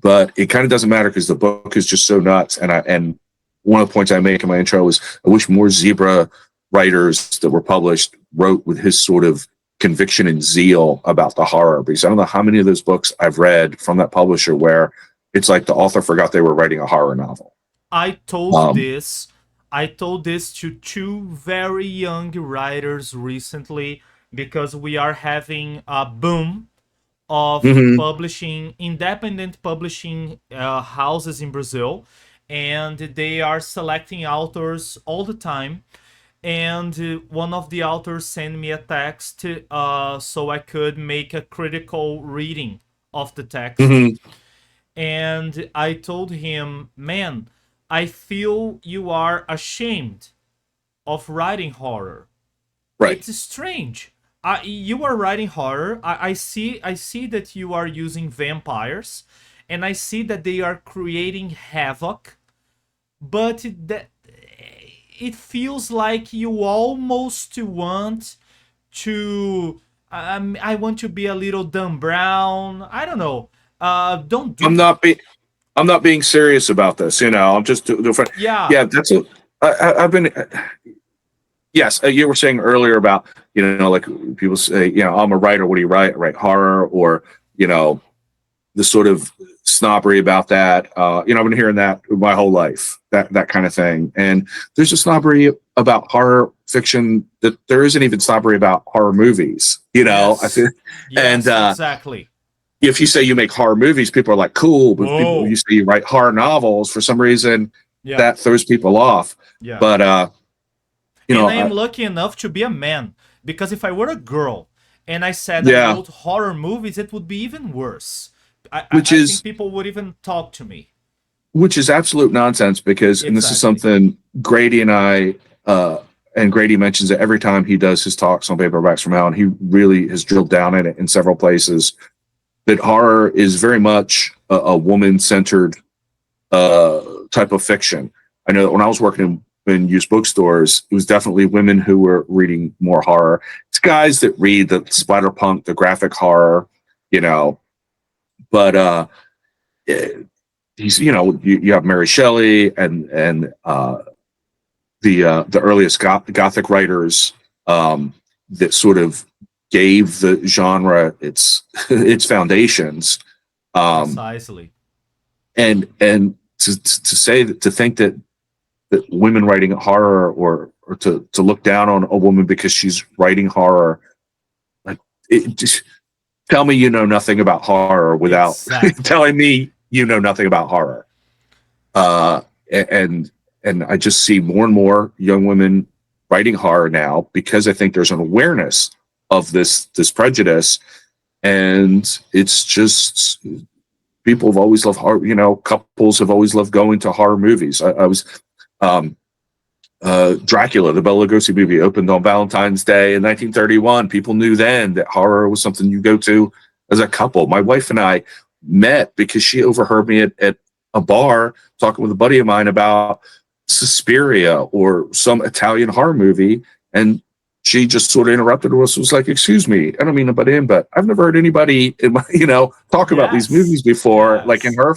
S2: But it kind of doesn't matter because the book is just so nuts. And one of the points I make in my intro is I wish more zebra writers that were published wrote with his sort of conviction and zeal about the horror, because I don't know how many of those books I've read from that publisher where it's like the author forgot they were writing a horror novel.
S1: I told this. I told this to two very young writers recently because we are having a boom of publishing, independent publishing houses in Brazil, and they are selecting authors all the time. And one of the authors sent me a text so I could make a critical reading of the text. And I told him, man, I feel you are ashamed of writing horror.
S2: Right.
S1: It's strange. You are writing horror. I see that you are using vampires, and I see that they are creating havoc, but it feels like you almost want to. I want to be a little Dan Brown. I don't know. Don't do.
S2: I'm not being serious about this. You know, I'm just doing.
S1: Yeah.
S2: That's a. I've been. Yes, you were saying earlier about, you know, like people say, you know, I'm a writer. What do you write? I write horror, or, you know, the sort of snobbery about that. You know, I've been hearing that my whole life, that kind of thing. And there's a snobbery about horror fiction that there isn't even snobbery about horror movies. You know,
S1: Yes.
S2: I feel,
S1: Yes,
S2: and
S1: exactly.
S2: if you say you make horror movies, people are like, cool. But
S1: Whoa.
S2: you say you write horror novels, for some reason,
S1: Yeah.
S2: that throws people off.
S1: Yeah.
S2: But you know,
S1: and I am lucky enough to be a man, because if I were a girl and I said
S2: Yeah.
S1: I wrote horror movies, it would be even worse. I
S2: is-
S1: think people would even talk to me.
S2: which is absolute nonsense, because, and this is
S1: Exactly.
S2: something Grady and I, and Grady mentions it every time he does his talks on Paperbacks from Hell, and he really has drilled down in it in several places, that horror is very much a woman-centered type of fiction. I know that when I was working in used bookstores, it was definitely women who were reading more horror. It's guys that read the splatterpunk, the graphic horror, you know. But he's, you know, you have Mary Shelley and the earliest Gothic writers that sort of gave the genre its foundations.
S1: Precisely.
S2: And to say that, to think that women writing horror, or to look down on a woman because she's writing horror, like, it just, tell me you know nothing about horror without
S1: Exactly.
S2: telling me you know nothing about horror. And I just see more and more young women writing horror now, because I think there's an awareness of this prejudice, and it's just, people have always loved horror. You know, couples have always loved going to horror movies. I was Dracula, the Bela Lugosi movie, opened on Valentine's Day in 1931. People knew then that horror was something you go to as a couple. My wife and I met because she overheard me at a bar talking with a buddy of mine about Suspiria or some Italian horror movie, and she just sort of interrupted us, was like, excuse me, I don't mean to butt in, but I've never heard anybody in my, you know, talk about these movies before,
S1: Yes.
S2: like in her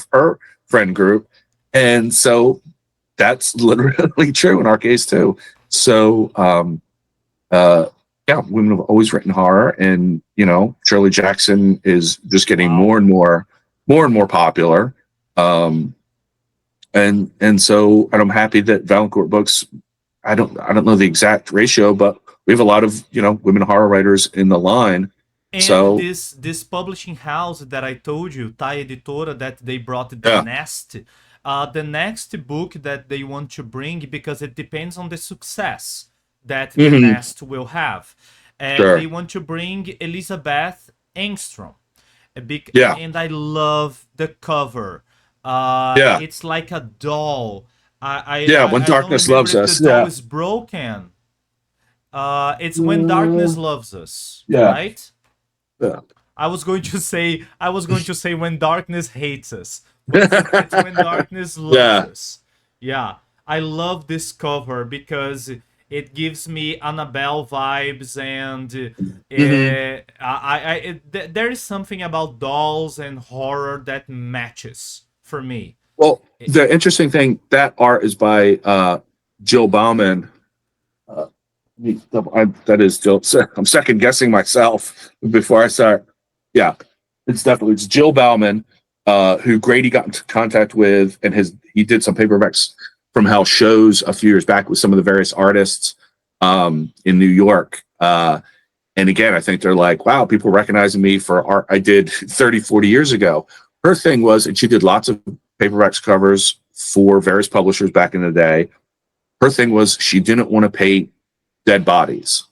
S2: friend group. And so that's literally true in our case too. So yeah, women have always written horror, and, you know, Shirley Jackson is just getting more and more popular. And so, and I'm happy that Valancourt Books, I don't know the exact ratio, but we have a lot of, you know, women horror writers in the line,
S1: And
S2: So
S1: this publishing house that I told you, Thai Editora, that they brought
S2: yeah.
S1: the next book that they want to bring, because it depends on the success that the
S2: Mhm.
S1: Nest will have.
S2: Sure.
S1: They want to bring Elizabeth Engstrom.
S2: Yeah.
S1: And I love the cover.
S2: Yeah.
S1: It's like a doll.
S2: Yeah. When
S1: I don't
S2: darkness
S1: remember
S2: loves
S1: if
S2: us.
S1: the doll
S2: Yeah.
S1: is broken. It's When Darkness Loves Us,
S2: Yeah.
S1: right?
S2: Yeah.
S1: I was going to say When Darkness Hates Us, but it's When Darkness Loves
S2: Yeah.
S1: Us. Yeah, I love this cover because it gives me Annabelle vibes, and
S2: Mhm.
S1: there is something about dolls and horror that matches for me.
S2: Well, the interesting thing, that art is by Jill Bauman. That is Jill. I'm second guessing myself before I start. Yeah, it's Jill Bauman, who Grady got into contact with, and he did some paperbacks from Hell shows a few years back with some of the various artists in New York. And again, I think they're like, wow, people recognizing me for art I did 30, 40 years ago. Her thing was, and she did lots of paperbacks covers for various publishers back in the day. Her thing was, she didn't want to paint dead bodies.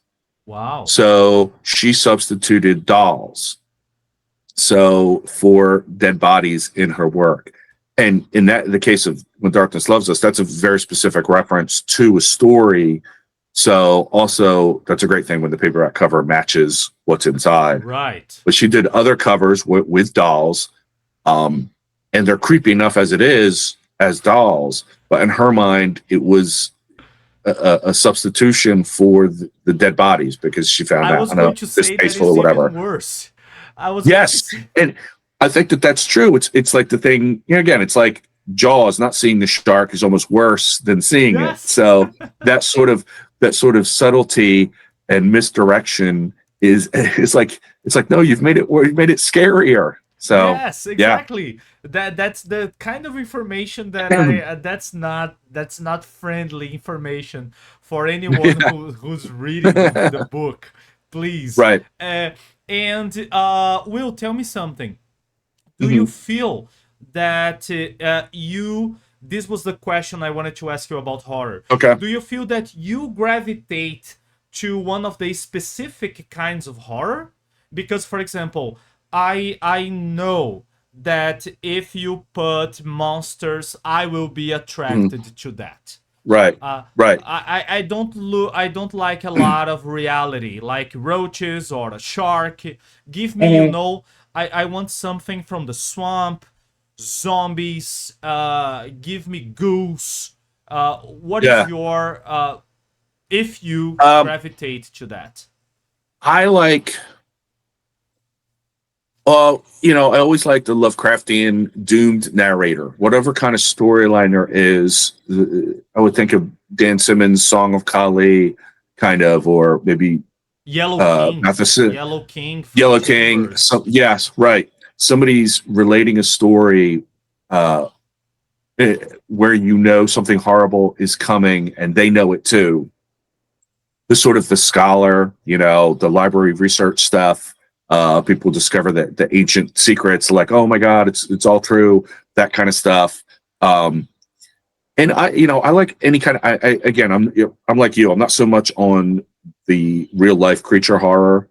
S1: Wow.
S2: So she substituted dolls for dead bodies in her work. And in the case of When Darkness Loves Us, that's a very specific reference to a story. So also, that's a great thing when the paperback cover matches what's inside.
S1: Right.
S2: But she did other covers with dolls, and they're creepy enough as it is as dolls. But in her mind, it was a substitution for the dead bodies, because she found
S1: I
S2: out
S1: was going to say that it's
S2: distasteful or whatever.
S1: even worse. I was
S2: Yes, and I think that's true. It's like the thing. Again, it's like Jaws. Not seeing the shark is almost worse than seeing it.
S1: Yes.
S2: So that sort of subtlety and misdirection is like, no, you've made it scarier. So
S1: yes, exactly. That's the kind of information that that's not friendly information for anyone who's reading the book. Please.
S2: Right.
S1: And Will, tell me something. Do you feel that this was the question I wanted to ask you about horror.
S2: Okay.
S1: Do you feel that you gravitate to one of the specific kinds of horror? Because, for example, I know that if you put monsters, I will be attracted to that.
S2: Right. Right.
S1: I don't like a lot of reality, like roaches or a shark. Give me, I want something from the swamp, zombies. Give me ghouls. What is your if you gravitate to that?
S2: I like. I always like the Lovecraftian doomed narrator. Whatever kind of storyline there is, I would think of Dan Simmons' Song of Kali, kind of, or maybe
S1: Yellow King. Yellow King.
S2: Yellow King. So, yes, right. Somebody's relating a story where something horrible is coming, and they know it too. The sort of the scholar, the library research stuff. People discover that the ancient secrets, like, oh my God, it's all true, that kind of stuff. And I like any kind of. I'm like you. I'm not so much on the real life creature horror,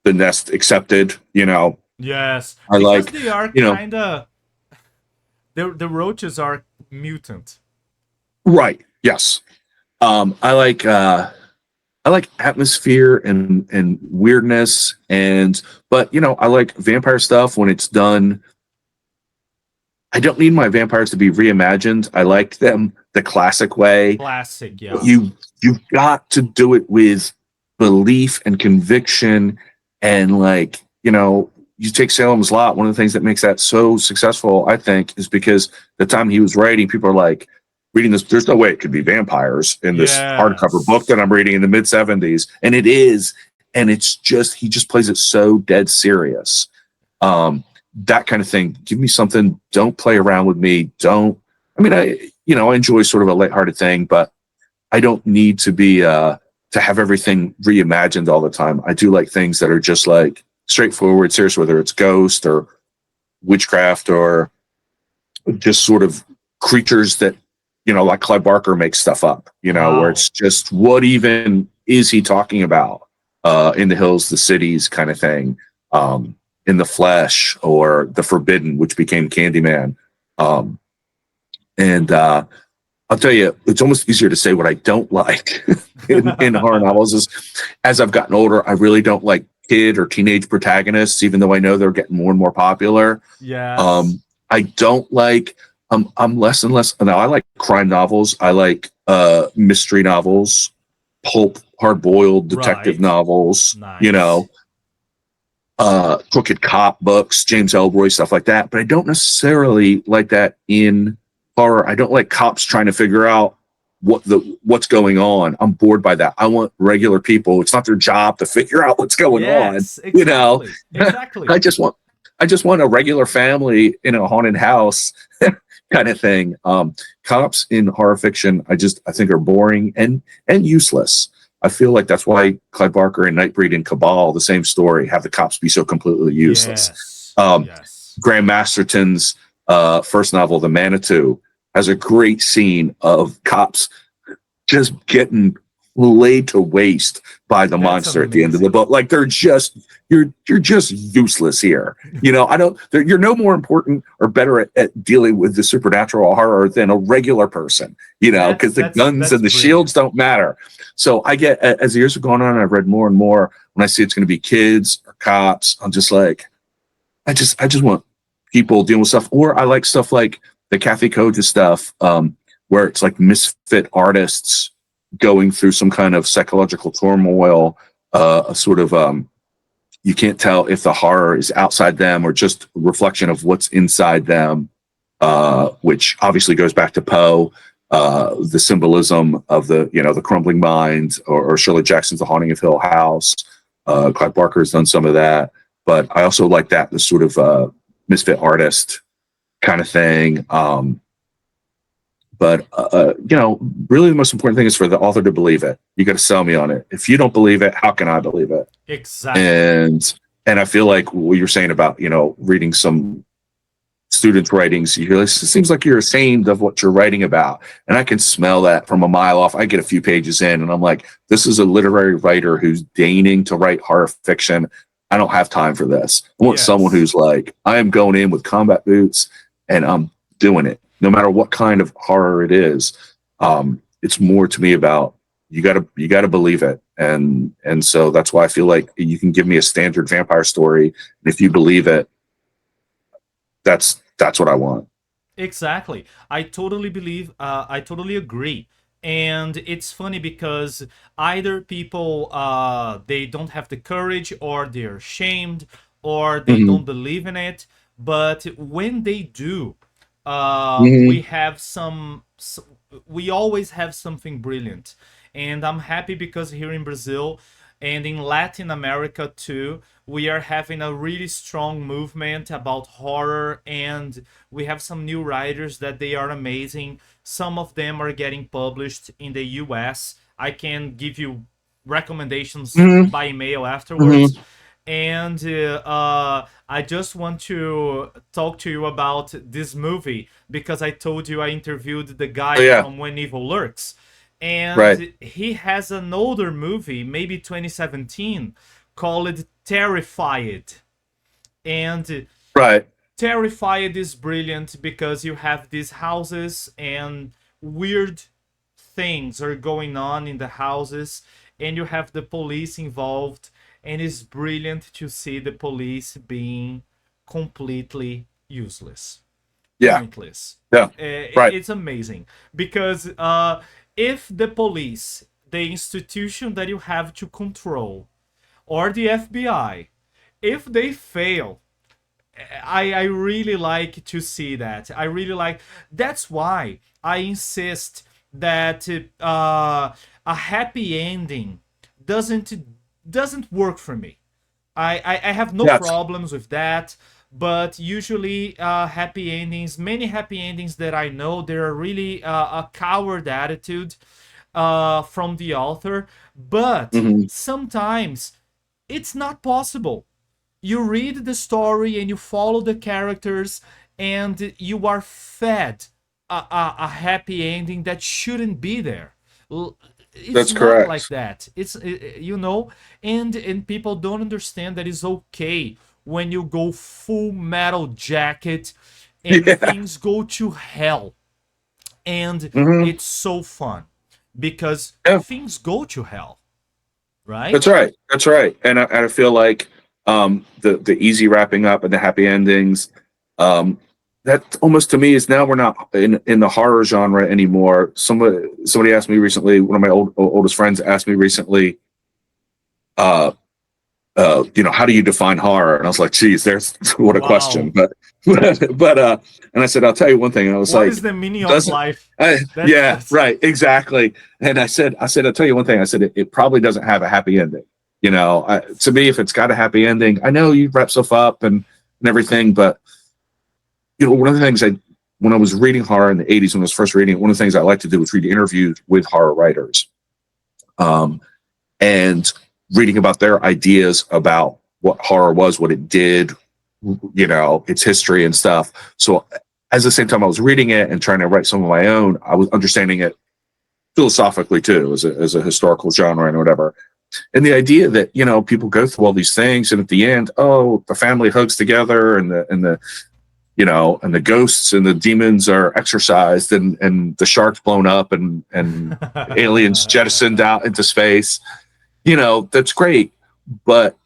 S2: the Nest accepted.
S1: Yes,
S2: I
S1: because
S2: like,
S1: they are kind of. The roaches are mutant.
S2: Right. Yes. I like atmosphere and weirdness, but I like vampire stuff when it's done. I don't need my vampires to be reimagined. I like them the classic way.
S1: Classic, yeah.
S2: You've got to do it with belief and conviction, and you take Salem's Lot. One of the things that makes that so successful, I think, is because the time he was writing, people are like, reading this, there's no way it could be vampires in this hardcover book that I'm reading in the mid-70s. And it is. And it's just, he just plays it so dead serious. That kind of thing. Give me something. Don't play around with me. I enjoy sort of a lighthearted thing, but I don't need to be, to have everything reimagined all the time. I do like things that are just like, straightforward, serious, whether it's ghost or witchcraft or just sort of creatures that, like Clive Barker makes stuff up, where it's just, what even is he talking about? In the hills, the cities kind of thing, in the flesh, or the forbidden, which became Candyman. And I'll tell you, it's almost easier to say what I don't like in horror novels. Is as I've gotten older, I really don't like kid or teenage protagonists, even though I know they're getting more and more popular.
S1: Yeah.
S2: I don't like. I'm less and less. Now I like crime novels. I like mystery novels, pulp, hard-boiled detective novels.
S1: Nice.
S2: Crooked cop books, James Ellroy, stuff like that. But I don't necessarily like that in horror. I don't like cops trying to figure out what's going on. I'm bored by that. I want regular people. It's not their job to figure out what's going on.
S1: Exactly. Exactly.
S2: I just want a regular family in a haunted house kind of thing. Cops in horror fiction, I think are boring and useless. I feel like that's why Clive Barker and Nightbreed and Cabal, the same story, have the cops be so completely useless. Graham Masterton's first novel, The Manitou, has a great scene of cops just getting laid to waste by the monster at the end of the book. Like, they're just, you're just useless here. You're no more important or better at dealing with the supernatural horror than a regular person, because the guns and the shields don't matter. So I get, as the years have gone on, I've read more and more. When I see it's going to be kids or cops, I'm just like, I just want people dealing with stuff. Or I like stuff like the Kathy Koja stuff, where it's like misfit artists going through some kind of psychological turmoil, a sort of, you can't tell if the horror is outside them or just a reflection of what's inside them, which obviously goes back to Poe, the symbolism of the crumbling mind, or Shirley Jackson's The Haunting of Hill House. Clive Barker has done some of that, but I also like that, the sort of misfit artist kind of thing. But really the most important thing is for the author to believe it. You got to sell me on it. If you don't believe it, how can I believe it?
S1: Exactly.
S2: And I feel like what you're saying about, reading some students' writings, it seems like you're ashamed of what you're writing about. And I can smell that from a mile off. I get a few pages in and I'm like, this is a literary writer who's deigning to write horror fiction. I don't have time for this. I want someone who's like, I am going in with combat boots and I'm doing it. No matter what kind of horror it is, it's more to me about you gotta believe it, and so that's why I feel like you can give me a standard vampire story, and if you believe it, that's what I want.
S1: Exactly. I totally believe. I totally agree. And it's funny because either people they don't have the courage, or they're ashamed, or they don't believe in it. But when they do, we have we always have something brilliant. And I'm happy because here in Brazil and in Latin America too, we are having a really strong movement about horror, and we have some new writers that they are amazing. Some of them are getting published in the US. I can give you recommendations by email afterwards. And I just want to talk to you about this movie because I told you I interviewed the guy from When Evil Lurks. And he has an older movie, maybe 2017, called Terrified. And Terrified is brilliant because you have these houses and weird things are going on in the houses, and you have the police involved. And it's brilliant to see the police being completely useless. Pointless. It's amazing. Because if the police, the institution that you have to control, or the FBI, if they fail, I really like to see that. I really like... That's why I insist that a happy ending doesn't work for me. I have no problems with that, but usually happy endings, many happy endings that I know, they're really a coward attitude from the author, but sometimes it's not possible. You read the story and you follow the characters, and you are fed a happy ending that shouldn't be there. It's
S2: That's
S1: not like
S2: correct.
S1: that. And people don't understand that it's okay when you go full metal jacket and
S2: Yeah.
S1: things go to hell, and
S2: Hmm.
S1: it's so fun because
S2: Yeah.
S1: things go to hell, right?
S2: That's right. That's right. And I feel like the easy wrapping up and the happy endings, that almost to me is now we're not in the horror genre anymore. Somebody asked me recently. One of my oldest friends asked me recently, uh, how do you define horror? And I was like, geez, there's what a question.
S1: Wow.
S2: But and I said, I'll tell you one thing. And I was
S1: What is
S2: like,
S1: the meaning of
S2: doesn't
S1: life?
S2: yeah,
S1: That's
S2: right, exactly. And I said, I'll tell you one thing. I said, it probably doesn't have a happy ending. To me, if it's got a happy ending, I know you wrap stuff up and everything, but one of the things when I was reading horror in the '80s, when I was first reading it, one of the things I like to do was read interviews with horror writers, and reading about their ideas about what horror was, what it did, its history and stuff. So, at the same time I was reading it and trying to write some of my own, I was understanding it philosophically too, as a historical genre and whatever. And the idea that people go through all these things, and at the end, oh, the family hugs together, and the ghosts and the demons are exorcised, and the shark's blown up, and aliens jettisoned out into space. That's great, but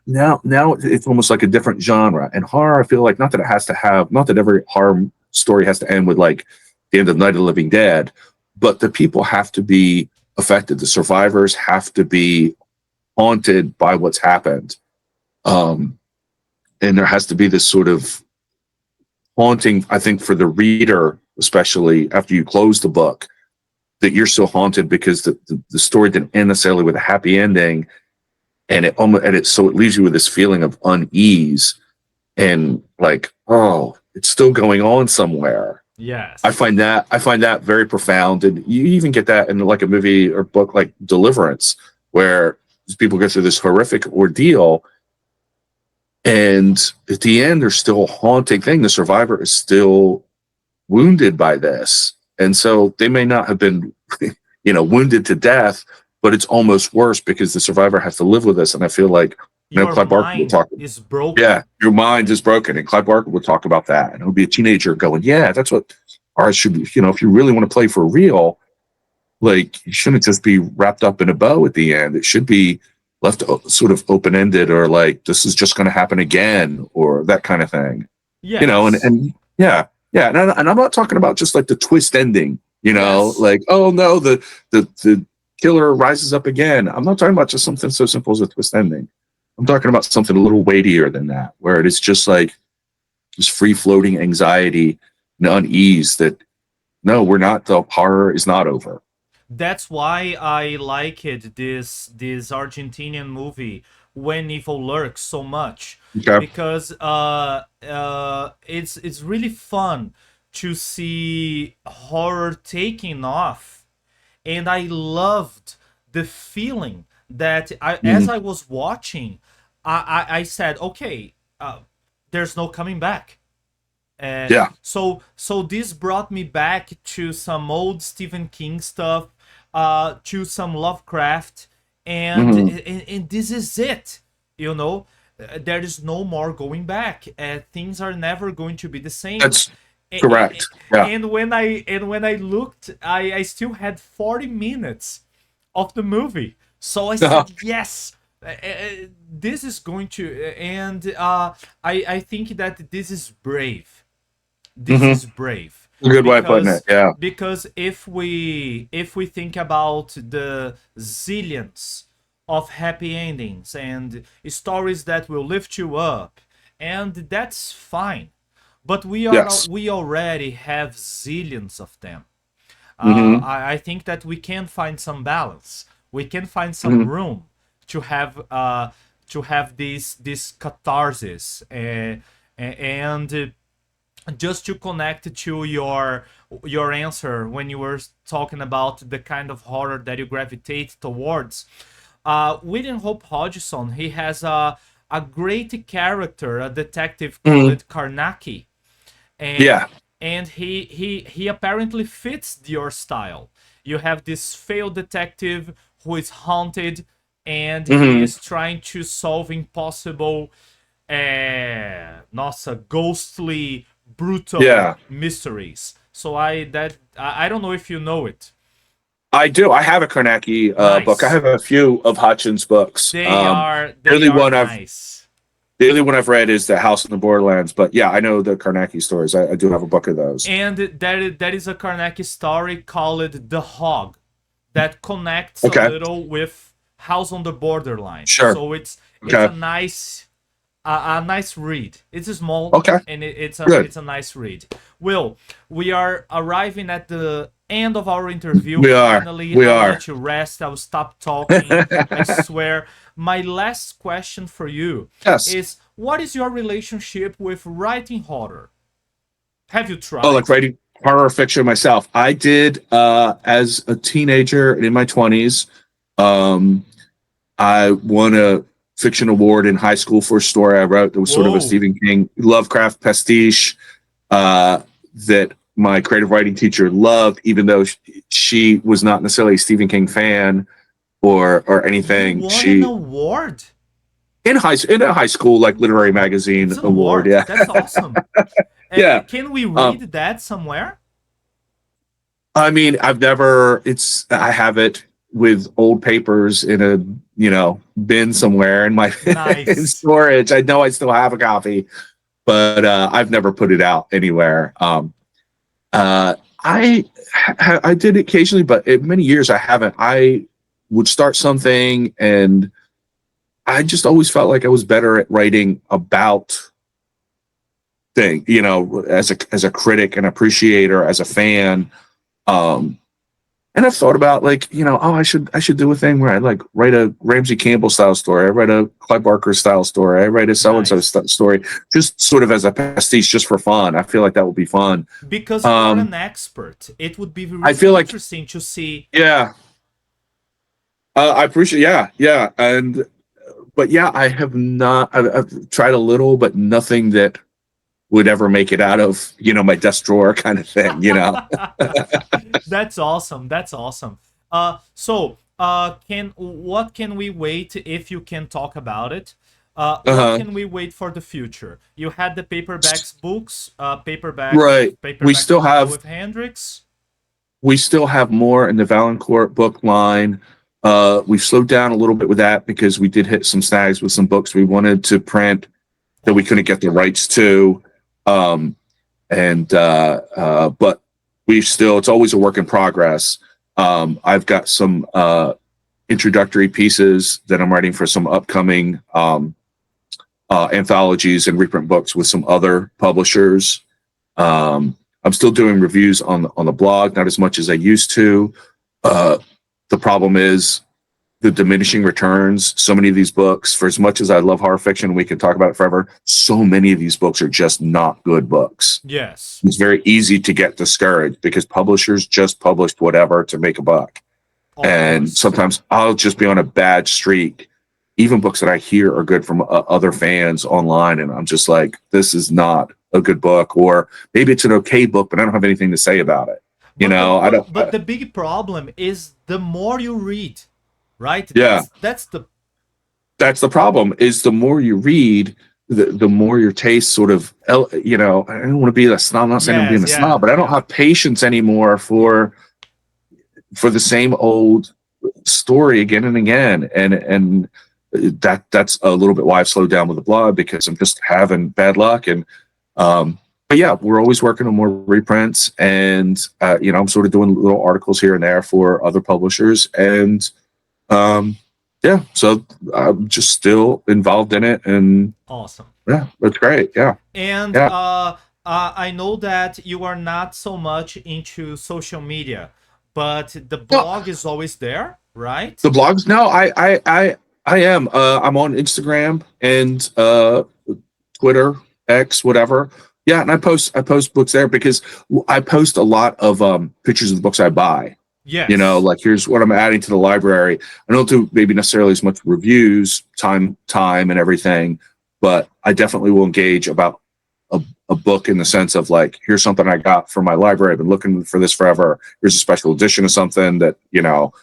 S2: now it's almost like a different genre. And horror, I feel like, not that every horror story has to end with like the end of Night of the Living Dead, but the people have to be affected. The survivors have to be haunted by what's happened. And there has to be this sort of haunting, I think, for the reader, especially after you close the book, that you're still haunted because the story didn't end necessarily with a happy ending. And so it leaves you with this feeling of unease and like, oh, it's still going on somewhere.
S1: yes.
S2: I find that very profound. And you even get that in like a movie or book like Deliverance, where people go through this horrific ordeal, and at the end there's still a haunting thing. The survivor is still wounded by this, and so they may not have been wounded to death, but it's almost worse because the survivor has to live with this. And I feel like
S1: Your
S2: Clive Barker will
S1: mind
S2: talk.
S1: is broken.
S2: Yeah, your mind is broken, and Clive Barker would talk about that. And it would be a teenager going, "Yeah, that's what art should be." If you really want to play for real, like, you shouldn't just be wrapped up in a bow at the end. It should be left sort of open ended, or like, this is just going to happen again, or that kind of thing.
S1: Yes.
S2: And yeah, and I'm not talking about just like the twist ending.
S1: Yes.
S2: Like, oh no, the killer rises up again. I'm not talking about just something so simple as a twist ending. I'm talking about something a little weightier than that, where it is just like this free floating anxiety and unease that, no, the horror is not over.
S1: That's why I liked this Argentinian movie When Evil Lurks so much,
S2: Okay.
S1: because it's really fun to see horror taking off, and I loved the feeling that as
S2: Mhm.
S1: I was watching, I said, okay, there's no coming back.
S2: Yeah.
S1: So this brought me back to some old Stephen King stuff, to some Lovecraft, and
S2: Mhm.
S1: and this is it. There is no more going back. Things are never going to be the same.
S2: That's correct. Yeah.
S1: And when I looked, I still had 40 minutes of the movie. So I said, yes, this is going to, and I think that this is brave. This
S2: Mhm.
S1: is brave,
S2: A good way of putting it. Yeah.
S1: because if we think about the zillions of happy endings and stories that will lift you up, and that's fine, but
S2: Yes.
S1: we already have zillions of them.
S2: Hmm.
S1: I think that we can find some balance. We can find some
S2: Hmm.
S1: room to have this catharsis, and just to connect to your answer when you were talking about the kind of horror that you gravitate towards. William Hope Hodgson, he has a great character, a detective called Karnaki, and and he apparently fits your style. You have this failed detective who is haunted, and he is trying to solve impossible, ghostly, brutal mysteries. So I don't know if you know it.
S2: I do. I have a Karnaki book. I have a few of Hutchins' books.
S1: They are
S2: nice. The only one I've read is The House in the Borderlands. But yeah, I know the Karnaki stories. I do have a book of those.
S1: And there is a Karnaki story called The Hog that connects a little with House on the Borderline.
S2: Sure.
S1: So it's a nice read. It's small, and it's a nice read. Will, we are arriving at the end of our interview. Finally, I'll let you rest. I'll stop talking. I swear. My last question for you is: what is your relationship with writing horror? Have you tried?
S2: Oh, like writing horror fiction myself. I did as a teenager and in my 20s. I won a fiction award in high school for a story I wrote that was sort of a Stephen King Lovecraft pastiche that my creative writing teacher loved, even though she was not necessarily a Stephen King fan or anything.
S1: You won an award
S2: in a high school like literary magazine award. Yeah,
S1: that's awesome.
S2: Yeah,
S1: can we read that somewhere?
S2: I mean, I have it with old papers in a bin somewhere in my in storage. I know I still have a copy, but I've never put it out anywhere. I did occasionally, but in many years I haven't. I would start something, and I just always felt like I was better at writing about things, as a critic, an appreciator, as a fan. And I've thought about I should do a thing where I write a Ramsey Campbell style story. I write a Clive Barker style story. I write a so-and-so story, just sort of as a pastiche, just for fun. I feel like that would be fun.
S1: Because you're an expert. It would be really interesting to see.
S2: Yeah. I appreciate, yeah. But yeah, I have not, I've tried a little, but nothing that would ever make it out of, my desk drawer kind of thing,
S1: That's awesome. What can we wait, if you can talk about it? What can we wait for the future? You had the paperbacks books, paperbacks.
S2: Right. We still have
S1: with Hendrix.
S2: We still have more in the Valancourt book line. We've slowed down a little bit with that because we did hit some snags with some books we wanted to print that we couldn't get the rights to. But it's always a work in progress. I've got some introductory pieces that I'm writing for some upcoming anthologies and reprint books with some other publishers. I'm still doing reviews on the blog, not as much as I used to. The problem is the diminishing returns. So many of these books, for as much as I love horror fiction, we can talk about it forever, so many of these books are just not good books.
S1: Yes.
S2: It's very easy to get discouraged because publishers just published whatever to make a buck. And sometimes I'll just be on a bad streak, even books that I hear are good from other fans online, and I'm just like, this is not a good book, or maybe it's an okay book, but I don't have anything to say about it.
S1: But the big problem is the more you read, right? That's
S2: the problem. Is the more you read, the more your taste sort of, I don't want to be a snob. I'm not saying I'm being a snob, but I don't have patience anymore for the same old story again and again, and that's a little bit why I've slowed down with the blog, because I'm just having bad luck. And but yeah, we're always working on more reprints, and I'm sort of doing little articles here and there for other publishers, and so I'm just still involved in it. And
S1: awesome.
S2: Yeah, that's great. Yeah.
S1: And I know that you are not so much into social media, but the blog is always there, right?
S2: The blogs? No, I am. I'm on Instagram and Twitter, X, whatever. Yeah, and I post books there because I post a lot of pictures of the books I buy. You know,
S1: Yes.
S2: like here's what I'm adding to the library. I don't do maybe necessarily as much reviews, time and everything, but I definitely will engage about a book in the sense of like, here's something I got from my library. I've been looking for this forever. Here's a special edition of something that, you know,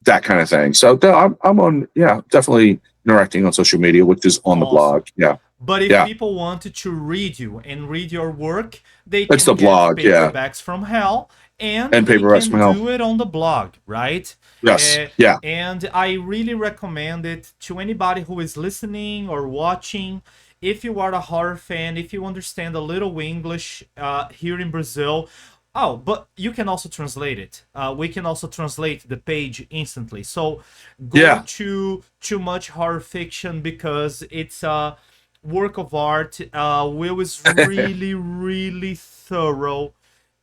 S2: that kind of thing. So I'm on, yeah, definitely interacting on social media, which is on the
S1: Awesome.
S2: blog. Yeah.
S1: But if
S2: Yeah.
S1: people wanted to read you and read your work, they
S2: It's
S1: can
S2: the
S1: get
S2: blog. Yeah.
S1: Paperbacks from Hell, and
S2: And
S1: they
S2: paperbacks from
S1: can
S2: hell.
S1: do it on the blog, right?
S2: Yes. Yeah.
S1: And I really recommend it to anybody who is listening or watching. If you are a horror fan, if you understand a little English here in Brazil, oh, but you can also translate it. We can also translate the page instantly. So go
S2: Yeah.
S1: to Too Much Horror Fiction because it's a work of art. Will is really, really thorough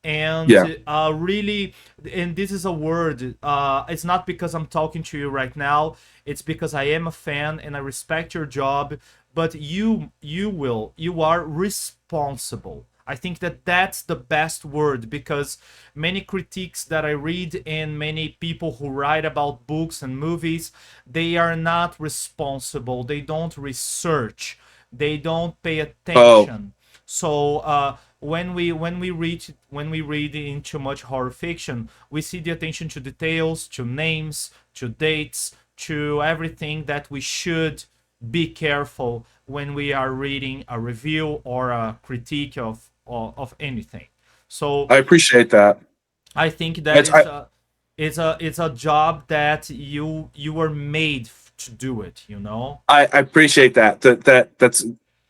S1: and
S2: Yeah.
S1: really, and this is a word, it's not because I'm talking to you right now, it's because I am a fan and I respect your job, but you are responsible. I think that that's the best word, because many critiques that I read and many people who write about books and movies, they are not responsible, they don't research, they don't pay
S2: Oh,
S1: attention. So when we read in Too Much Horror Fiction, we see the attention to details, to names, to dates, to everything that we should be careful when we are reading a review or a critique of anything. So
S2: I appreciate that.
S1: I think that
S2: It's, I,
S1: it's a job that you were made to do it. You know.
S2: I appreciate that. That's,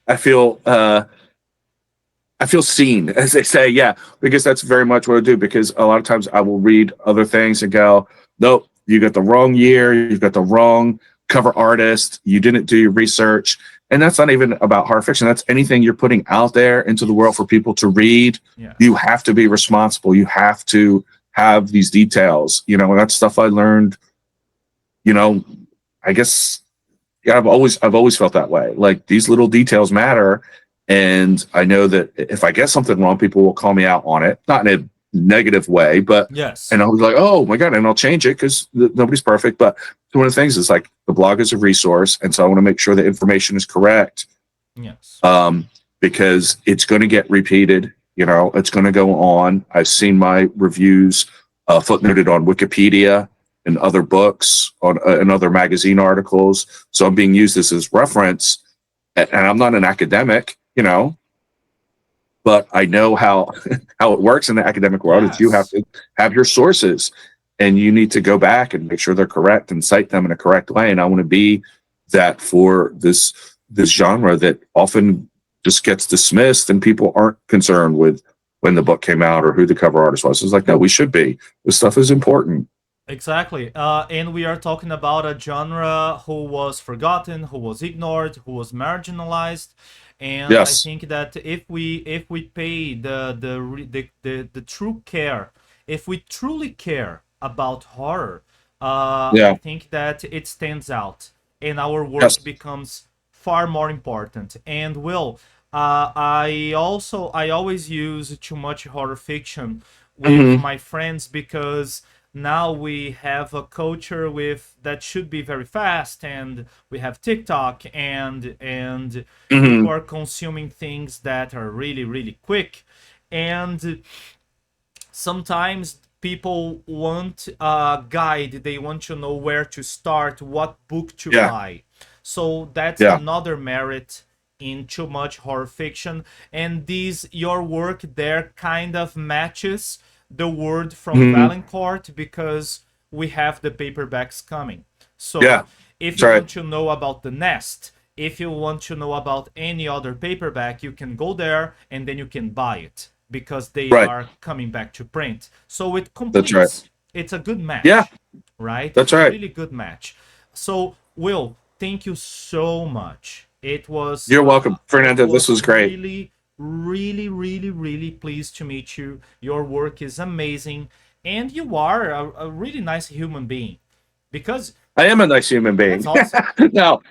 S2: I feel, I feel seen, as they say. Yeah. Because that's very much what I do. Because a lot of times I will read other things and go, nope, you got the wrong year. You've got the wrong cover artist. You didn't do your research. And that's not even about horror fiction. That's anything you're putting out there into the world for people to read.
S1: Yeah.
S2: You have to be responsible. You have to have these details, you know, and that's stuff I learned, you know, I guess, yeah, I've always felt that way. Like these little details matter. And I know that if I get something wrong, people will call me out on it, not in a negative way, but,
S1: Yes.
S2: and I'll be like, oh my God, and I'll change it because nobody's perfect. But one of the things is like the blog is a resource. And so I want to make sure the information is correct.
S1: Yes.
S2: Because it's going to get repeated, you know, it's going to go on. I've seen my reviews footnoted on Wikipedia and other books, on and other magazine articles. So I'm being used as reference, and I'm not an academic, you know, but I know how how it works in the academic world. Is you have to have your sources, and you need to go back and make sure they're correct and cite them in a correct way. And I want to be that for this genre that often just gets dismissed, and people aren't concerned with when the book came out or who the cover artist was. It's like, no, we should be. This stuff is important.
S1: Exactly. And we are talking about a genre who was forgotten, who was ignored, who was marginalized. And I
S2: Yes.
S1: think that if we pay the true care, if we truly care about horror,
S2: Yeah.
S1: I think that it stands out and our work
S2: Yes.
S1: becomes far more important. And Will, I always use Too Much Horror Fiction with my friends, because now we have a culture with that should be very fast, and we have TikTok, and people are consuming things that are really, really quick, and sometimes people want a guide, they want to know where to start, what book to
S2: Yeah.
S1: buy. So that's
S2: Yeah.
S1: another merit in Too Much Horror Fiction, and your work there kind of matches the word from Valancourt, because we have the paperbacks coming. So
S2: Yeah.
S1: if
S2: That's
S1: you
S2: right.
S1: want to know about The Nest, if you want to know about any other paperback, you can go there and then you can buy it, because they
S2: Right.
S1: are coming back to print. So it completes.
S2: That's right.
S1: It's a good match.
S2: Yeah.
S1: Right?
S2: That's
S1: It's
S2: right.
S1: a really good match. So, Will, thank you so much. It was.
S2: You're welcome, Fernando. This was great.
S1: Really, really, really, really pleased to meet you. Your work is amazing, and you are a really nice human being, because
S2: I am a nice human being.
S1: that's awesome.
S2: No,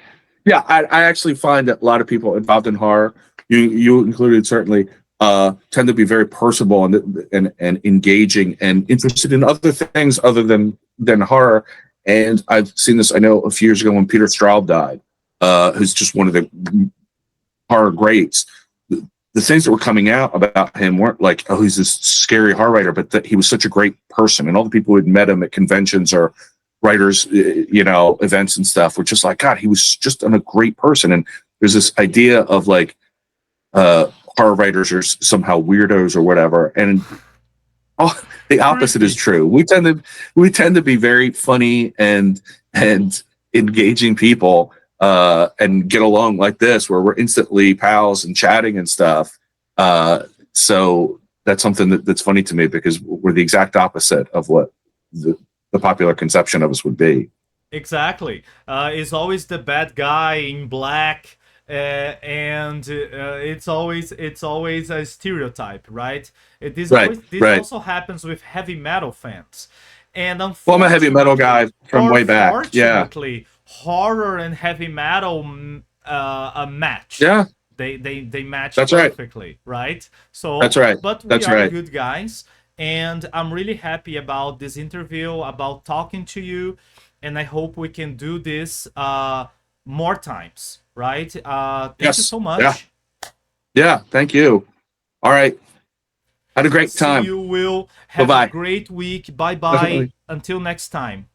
S2: yeah, I actually find that a lot of people involved in horror, you included certainly, tend to be very personable and engaging and interested in other things other than horror. And I've seen this, I know a few years ago when Peter Straub died, who's just one of the horror greats. The things that were coming out about him weren't like, oh, he's this scary horror writer, but that he was such a great person. And all the people who had met him at conventions or writers, events and stuff were just like, God, he was just a great person. And there's this idea of like, horror writers are somehow weirdos or whatever. And the opposite is true. We tend to be very funny and engaging people, and get along like this, where we're instantly pals and chatting and stuff. So that's something that's funny to me, because we're the exact opposite of what the popular conception of us would be.
S1: Exactly. It's always the bad guy in black, and it's always a stereotype, right? This also happens with heavy metal fans. And
S2: well, I'm a heavy metal guy from way back. Yeah.
S1: Horror and heavy metal match.
S2: Yeah.
S1: They match
S2: that's
S1: perfectly, right? So
S2: that's right.
S1: But we are good guys, and I'm really happy about this interview, about talking to you, and I hope we can do this more times, right? Thank you so much.
S2: Yeah, thank you. All right. Had a great time.
S1: See you, Will. Have
S2: Bye-bye.
S1: a great week. Bye-bye. Until next time.